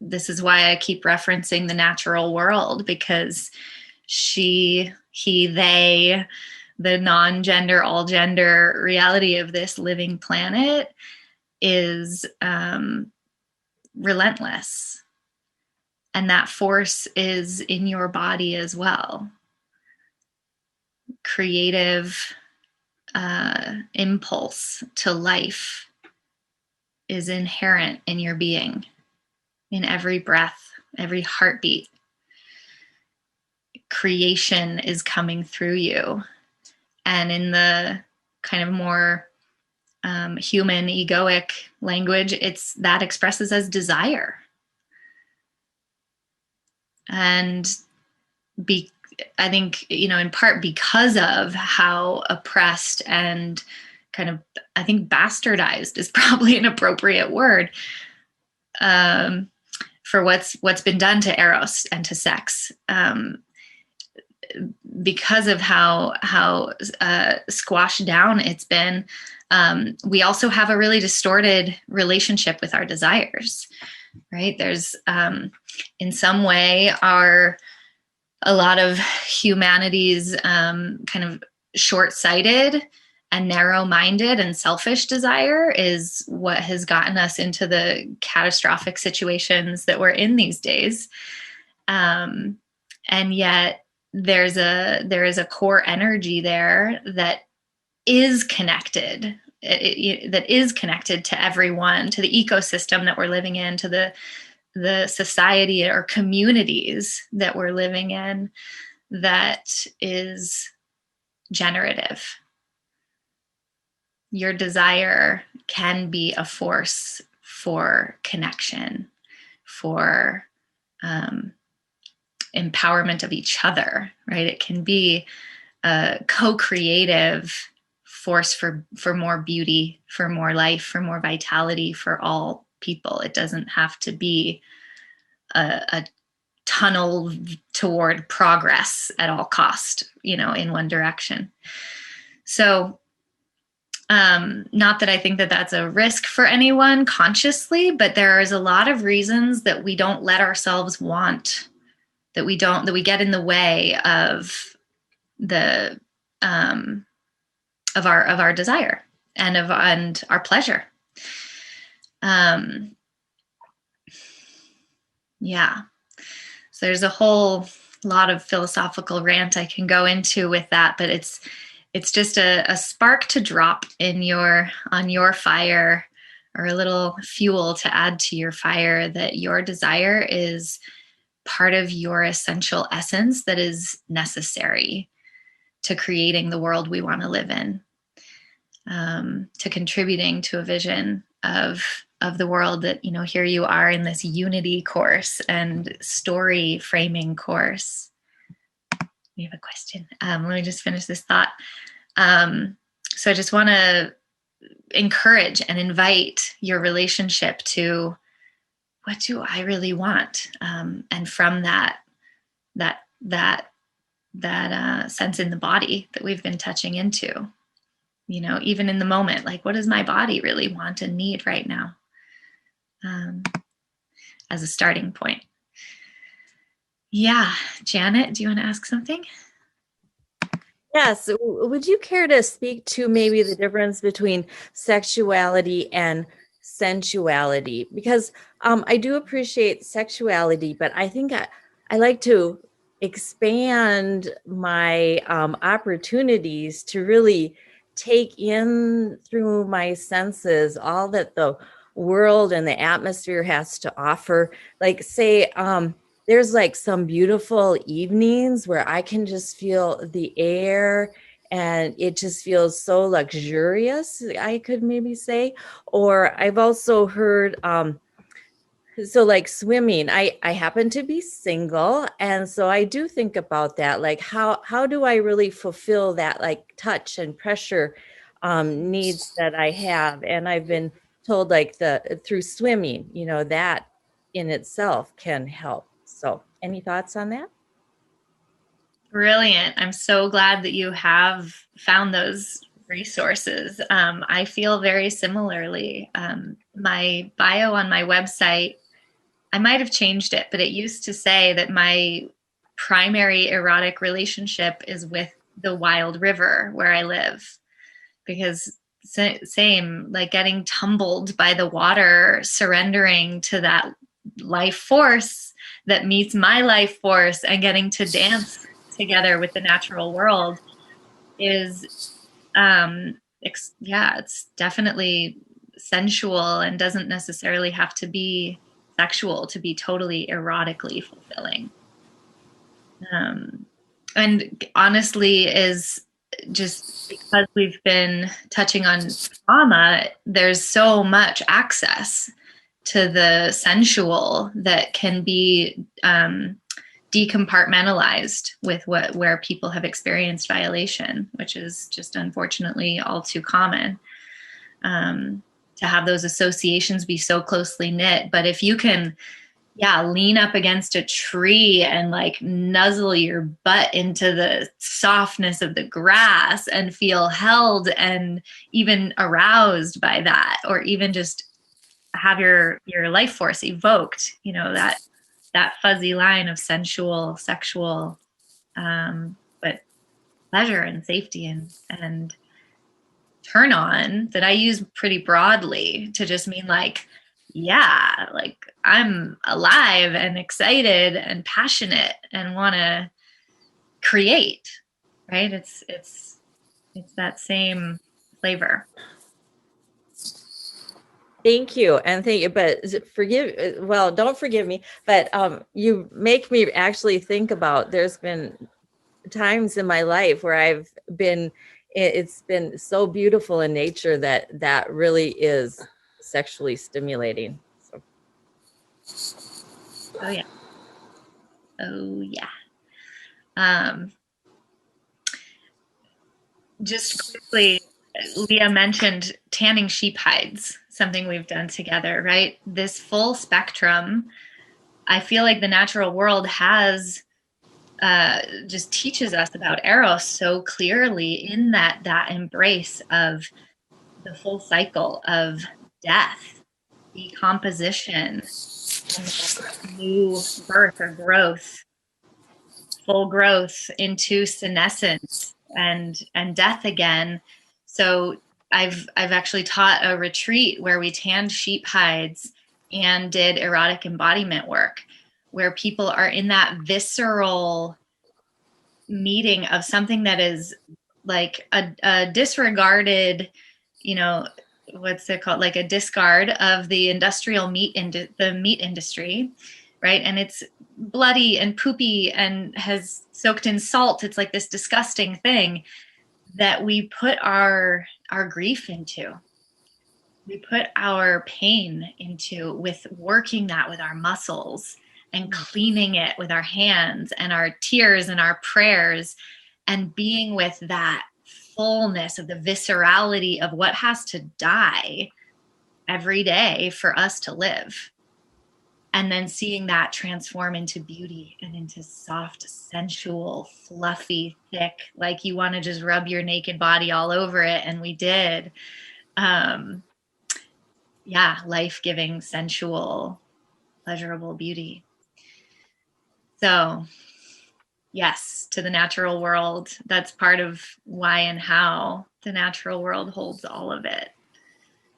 this is why I keep referencing the natural world, because she, he, they, the non-gender, all gender reality of this living planet is relentless. And that force is in your body as well. Creative impulse to life is inherent in your being, in every breath, every heartbeat. Creation is coming through you. And in the kind of more human egoic language, it's that expresses as desire. And I think, in part because of how oppressed and kind of, I think bastardized is probably an appropriate word, for what's been done to Eros and to sex. Because of how squashed down it's been, we also have a really distorted relationship with our desires, right? There's, in some way, a lot of humanity's kind of short-sighted and narrow-minded and selfish desire is what has gotten us into the catastrophic situations that we're in these days. And yet there is a core energy there that is connected, that is connected to everyone, to the ecosystem that we're living in, to the society or communities that we're living in, that is generative. Your desire can be a force for connection, for empowerment of each other, right? It can be a co-creative force for more beauty, for more life, for more vitality for all people. It doesn't have to be a tunnel toward progress at all cost, in one direction. So, not that I think that that's a risk for anyone consciously, but there is a lot of reasons that we don't let ourselves want, that we get in the way of the of our desire and our pleasure. So there's a whole lot of philosophical rant I can go into with that, but it's just a spark to drop on your fire, or a little fuel to add to your fire, that your desire is part of your essential essence that is necessary to creating the world we want to live in, to contributing to a vision of the world that, here you are in this unity course and story framing course. We have a question. Let me just finish this thought. So I just want to encourage and invite your relationship to, what do I really want? And from that sense in the body that we've been touching into, even in the moment, like, what does my body really want and need right now? As a starting point. Yeah. Janet, do you want to ask something? Yes. Would you care to speak to maybe the difference between sexuality and sensuality? Because I do appreciate sexuality, but I think I like to expand my opportunities to really take in through my senses all that the world and the atmosphere has to offer. Like, say, there's like some beautiful evenings where I can just feel the air and it just feels so luxurious, I could maybe say. Or I've also heard so like swimming, I happen to be single, and so I do think about that, like how do I really fulfill that like touch and pressure needs that I have. And I've been told like the through swimming, you know, that in itself can help. So any thoughts on that? Brilliant. I'm so glad that you have found those resources. I feel very similarly. My bio on my website, I might have changed it, but it used to say that my primary erotic relationship is with the wild river where I live. Because same, like getting tumbled by the water, surrendering to that life force that meets my life force, and getting to dance together with the natural world is it's definitely sensual and doesn't necessarily have to be sexual to be totally erotically fulfilling. And honestly, is just because we've been touching on trauma, there's so much access to the sensual that can be decompartmentalized with where people have experienced violation, which is just unfortunately all too common. To have those associations be so closely knit. But if you can, lean up against a tree and like nuzzle your butt into the softness of the grass and feel held and even aroused by that, or even just have your life force evoked, you know, that fuzzy line of sensual, sexual, but pleasure and safety and turn on, that I use pretty broadly to just mean like, yeah, like I'm alive and excited and passionate and want to create, right? It's that same flavor. Thank you. And thank you. But well, don't forgive me, but you make me actually think about, there's been times in my life where it's been so beautiful in nature that really is sexually stimulating. So. Oh yeah. Oh yeah. Um, just quickly, Leah mentioned tanning sheep hides, something we've done together, right? This full spectrum, I feel like the natural world has just teaches us about Eros so clearly in that embrace of the full cycle of death, decomposition, and new birth or growth, full growth into senescence and death again. So I've actually taught a retreat where we tanned sheep hides and did erotic embodiment work, where people are in that visceral meeting of something that is like a disregarded, you know, what's it called, like a discard of the industrial the meat industry, right? And it's bloody and poopy and has soaked in salt. It's like this disgusting thing that we put our grief into, we put our pain into, with working that with our muscles and cleaning it with our hands and our tears and our prayers, and being with that fullness of the viscerality of what has to die every day for us to live. And then seeing that transform into beauty and into soft, sensual, fluffy, thick, like you want to just rub your naked body all over it. And we did. Life-giving, sensual, pleasurable beauty. So yes, to the natural world. That's part of why and how the natural world holds all of it.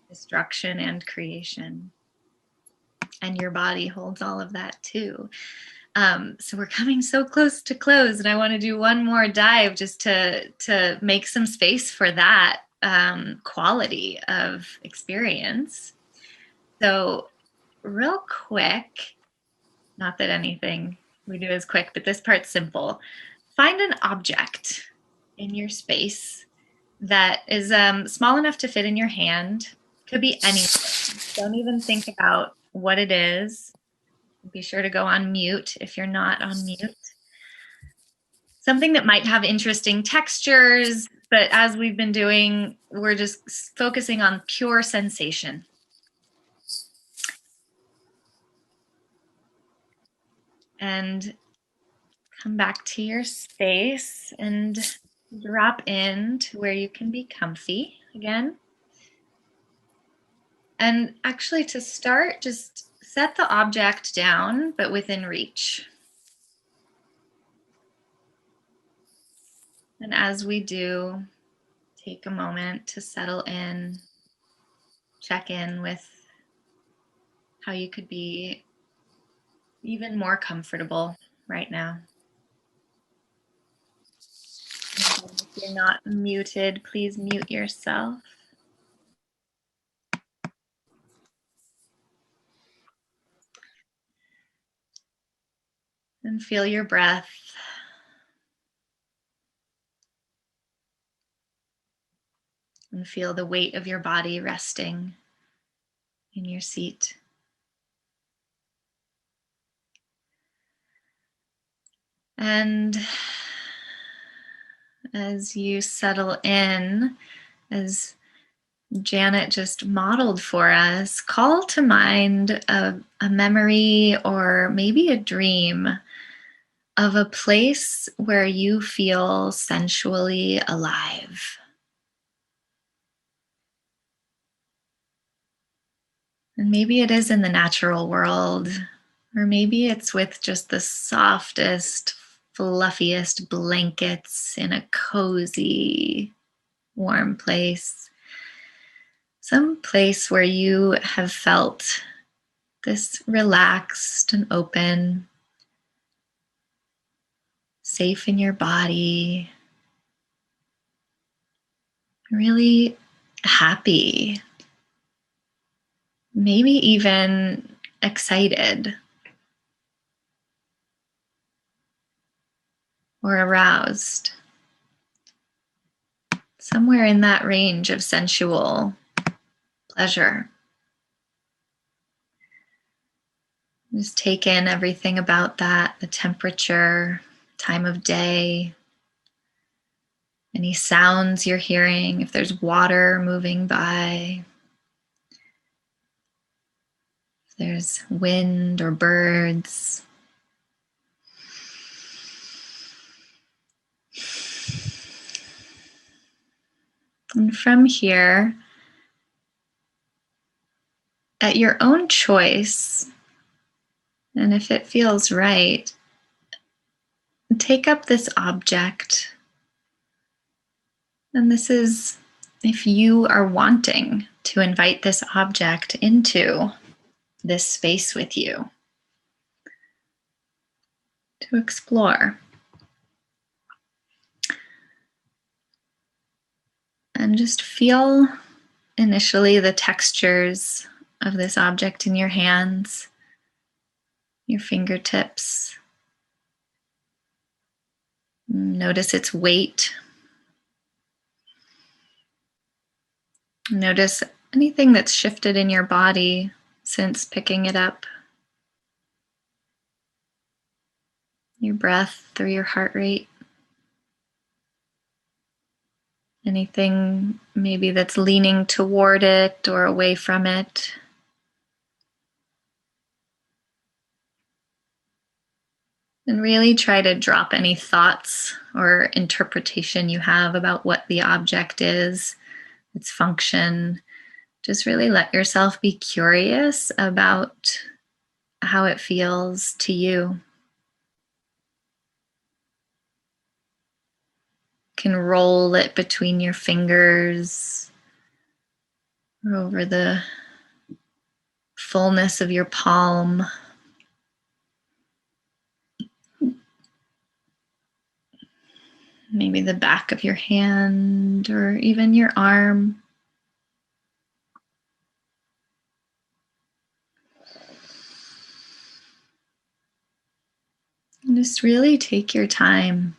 Destruction and creation. And your body holds all of that too. So we're coming so close to close, and I want to do one more dive just to make some space for that quality of experience. So real quick, Not that anything we do is quick, but this part's simple. Find an object in your space that is small enough to fit in your hand. Could be anything. Don't even think about what it is. Be sure to go on mute if you're not on mute. Something that might have interesting textures, but as we've been doing, we're just focusing on pure sensation. And come back to your space and drop in to where you can be comfy again. And actually, to start, just set the object down, but within reach. And as we do, take a moment to settle in, check in with how you could be even more comfortable right now. And if you're not muted, please mute yourself. And feel your breath. And feel the weight of your body resting in your seat. And as you settle in, as Janet just modeled for us, call to mind a memory or maybe a dream of a place where you feel sensually alive. And maybe it is in the natural world, or maybe it's with just the softest, fluffiest blankets in a cozy, warm place. Some place where you have felt this relaxed and open, safe in your body, really happy, maybe even excited or aroused. Somewhere in that range of sensual pleasure. Just take in everything about that, the temperature, time of day, any sounds you're hearing, if there's water moving by, if there's wind or birds. And from here, at your own choice, and if it feels right, take up this object. And this is if you are wanting to invite this object into this space with you to explore. And just feel initially the textures of this object in your hands, your fingertips. Notice its weight. Notice anything that's shifted in your body since picking it up. Your breath or your heart rate. Anything maybe that's leaning toward it or away from it. And really try to drop any thoughts or interpretation you have about what the object is, its function. Just really let yourself be curious about how it feels to you. You can roll it between your fingers or over the fullness of your palm. Maybe the back of your hand or even your arm. And just really take your time.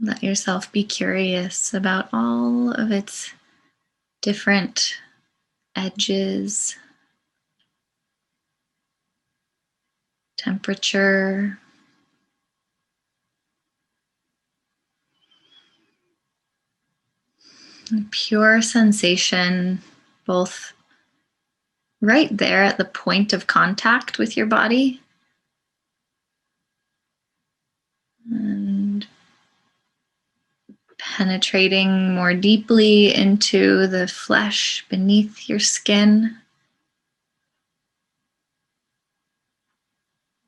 Let yourself be curious about all of its different edges, temperature, and pure sensation, both right there at the point of contact with your body and penetrating more deeply into the flesh beneath your skin.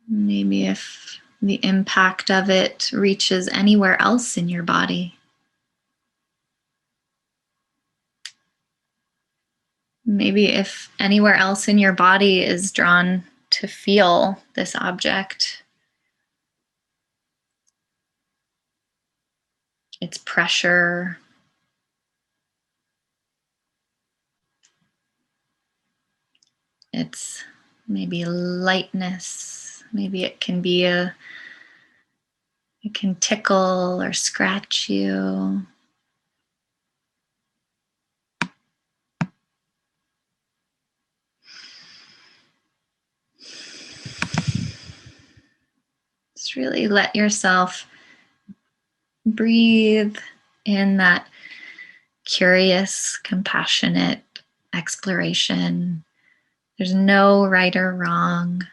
Maybe if the impact of it reaches anywhere else in your body. Maybe if anywhere else in your body is drawn to feel this object, its pressure, its maybe lightness, maybe it can tickle or scratch you. Just really let yourself breathe in that curious, compassionate exploration. There's no right or wrong.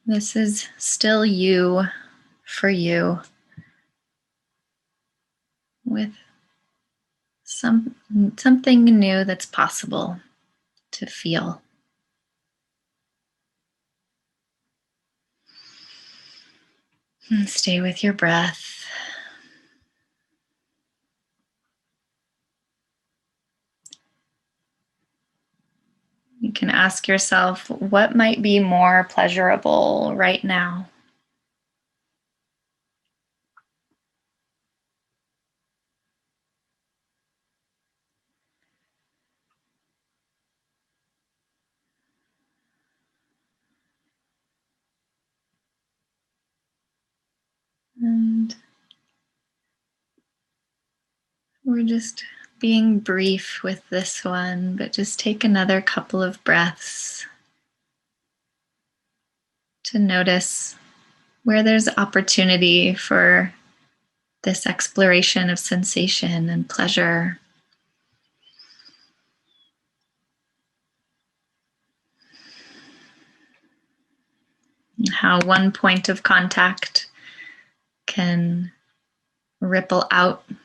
This is still you for you with something new that's possible to feel. And stay with your breath. You can ask yourself, what might be more pleasurable right now? And we're just being brief with this one, but just take another couple of breaths to notice where there's opportunity for this exploration of sensation and pleasure. And how one point of contact can ripple out, or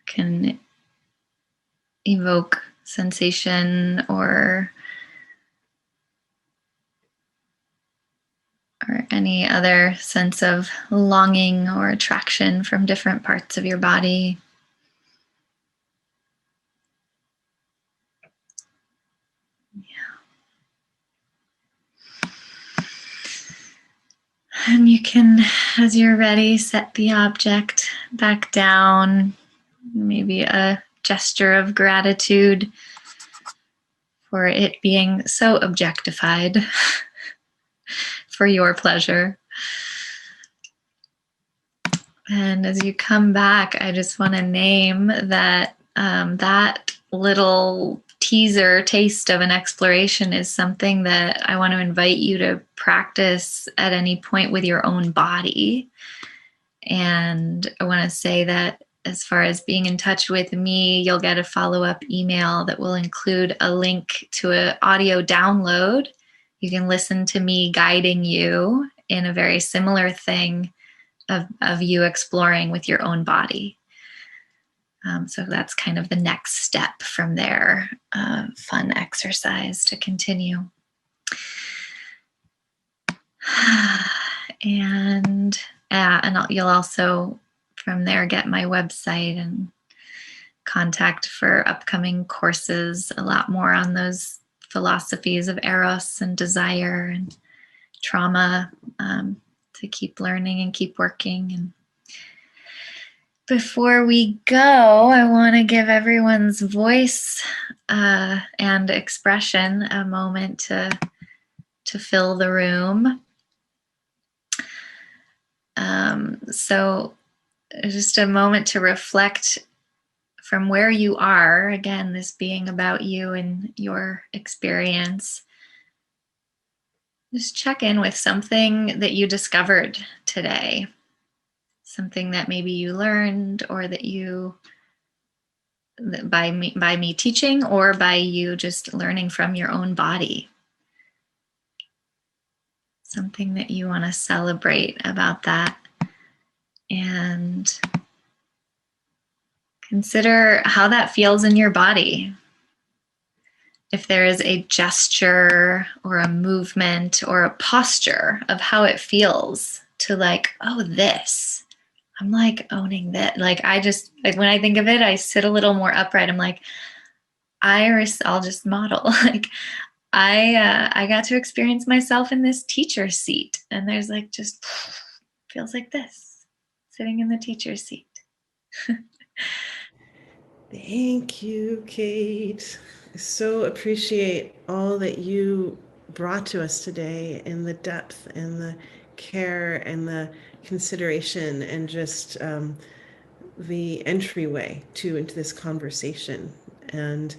can evoke sensation or any other sense of longing or attraction from different parts of your body. And you can, as you're ready, set the object back down. Maybe a gesture of gratitude for it being so objectified for your pleasure. And as you come back, I just want to name that that little teaser taste of an exploration is something that I want to invite you to practice at any point with your own body. And I want to say that as far as being in touch with me, you'll get a follow-up email that will include a link to an audio download. You can listen to me guiding you in a very similar thing of you exploring with your own body. So that's kind of the next step from there. Fun exercise to continue. And you'll also from there get my website and contact for upcoming courses, a lot more on those philosophies of Eros and desire and trauma, to keep learning and keep working. Before we go, I want to give everyone's voice and expression a moment to fill the room. So just a moment to reflect from where you are. Again, this being about you and your experience. Just check in with something that you discovered today. Something that maybe you learned, or that you, by me teaching, or by you just learning from your own body. Something that you want to celebrate about that. And consider how that feels in your body. If there is a gesture or a movement or a posture of how it feels to like, oh, this, I'm like owning that. Like, I just, like when I think of it, I sit a little more upright. I'm like, I'll just model. Like, I got to experience myself in this teacher seat, and there's like just feels like this, sitting in the teacher seat. Thank you, Kait. I so appreciate all that you brought to us today, and the depth and the care and the consideration, and just the entryway into this conversation. And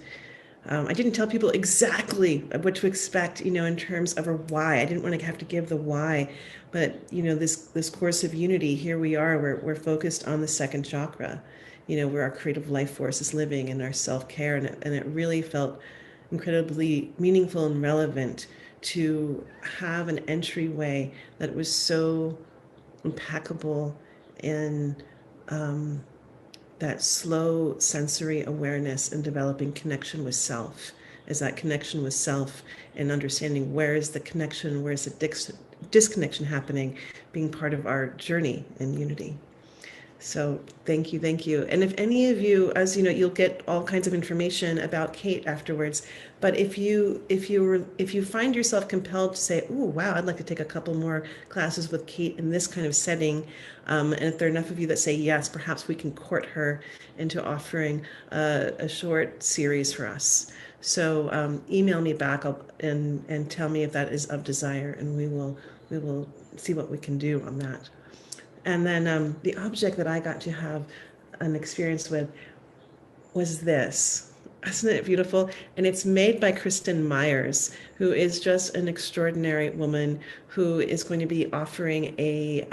I didn't tell people exactly what to expect, in terms of a why. I didn't want to have to give the why, but this course of unity. Here we are. We're focused on the second chakra, where our creative life force is living, and our self care, and it really felt incredibly meaningful and relevant to have an entryway that was so impeccable in that slow sensory awareness and developing connection with self. Is that connection with self and understanding where is the connection, where is the disconnection happening, being part of our journey in unity. So thank you, thank you. And if any of you, as you know, you'll get all kinds of information about Kait afterwards. But if you find yourself compelled to say, "Oh, wow, I'd like to take a couple more classes with Kait in this kind of setting," and if there are enough of you that say yes, perhaps we can court her into offering a short series for us. So email me back and tell me if that is of desire, and we will see what we can do on that. And then the object that I got to have an experience with was this. Isn't it beautiful? And it's made by Kristen Myers, who is just an extraordinary woman who is going to be offering a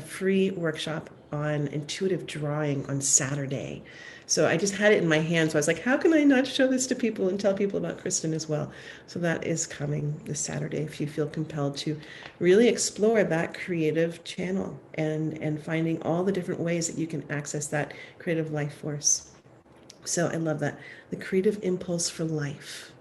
free workshop on intuitive drawing on Saturday. So I just had it in my hand. So I was like, how can I not show this to people and tell people about Kristen as well? So that is coming this Saturday if you feel compelled to really explore that creative channel and finding all the different ways that you can access that creative life force. So I love that. The creative impulse for life.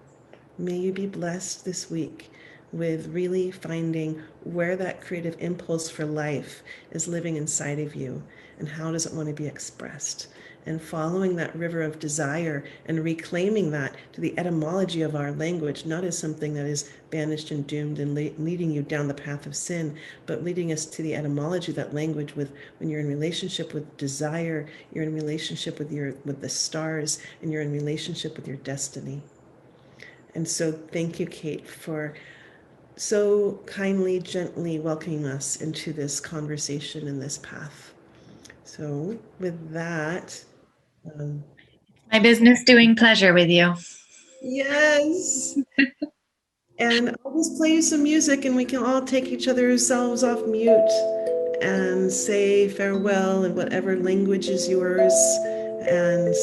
May you be blessed this week with really finding where that creative impulse for life is living inside of you, and how does it want to be expressed, and following that river of desire and reclaiming that to the etymology of our language, not as something that is banished and doomed and leading you down the path of sin, but leading us to the etymology of that language. With when you're in relationship with desire, you're in relationship with the stars, and you're in relationship with your destiny. And so thank you, Kait, for so kindly, gently welcoming us into this conversation and this path. So with that, My business doing pleasure with you. yes. And I'll just play you some music, and we can all take each other's selves off mute and say farewell in whatever language is yours. And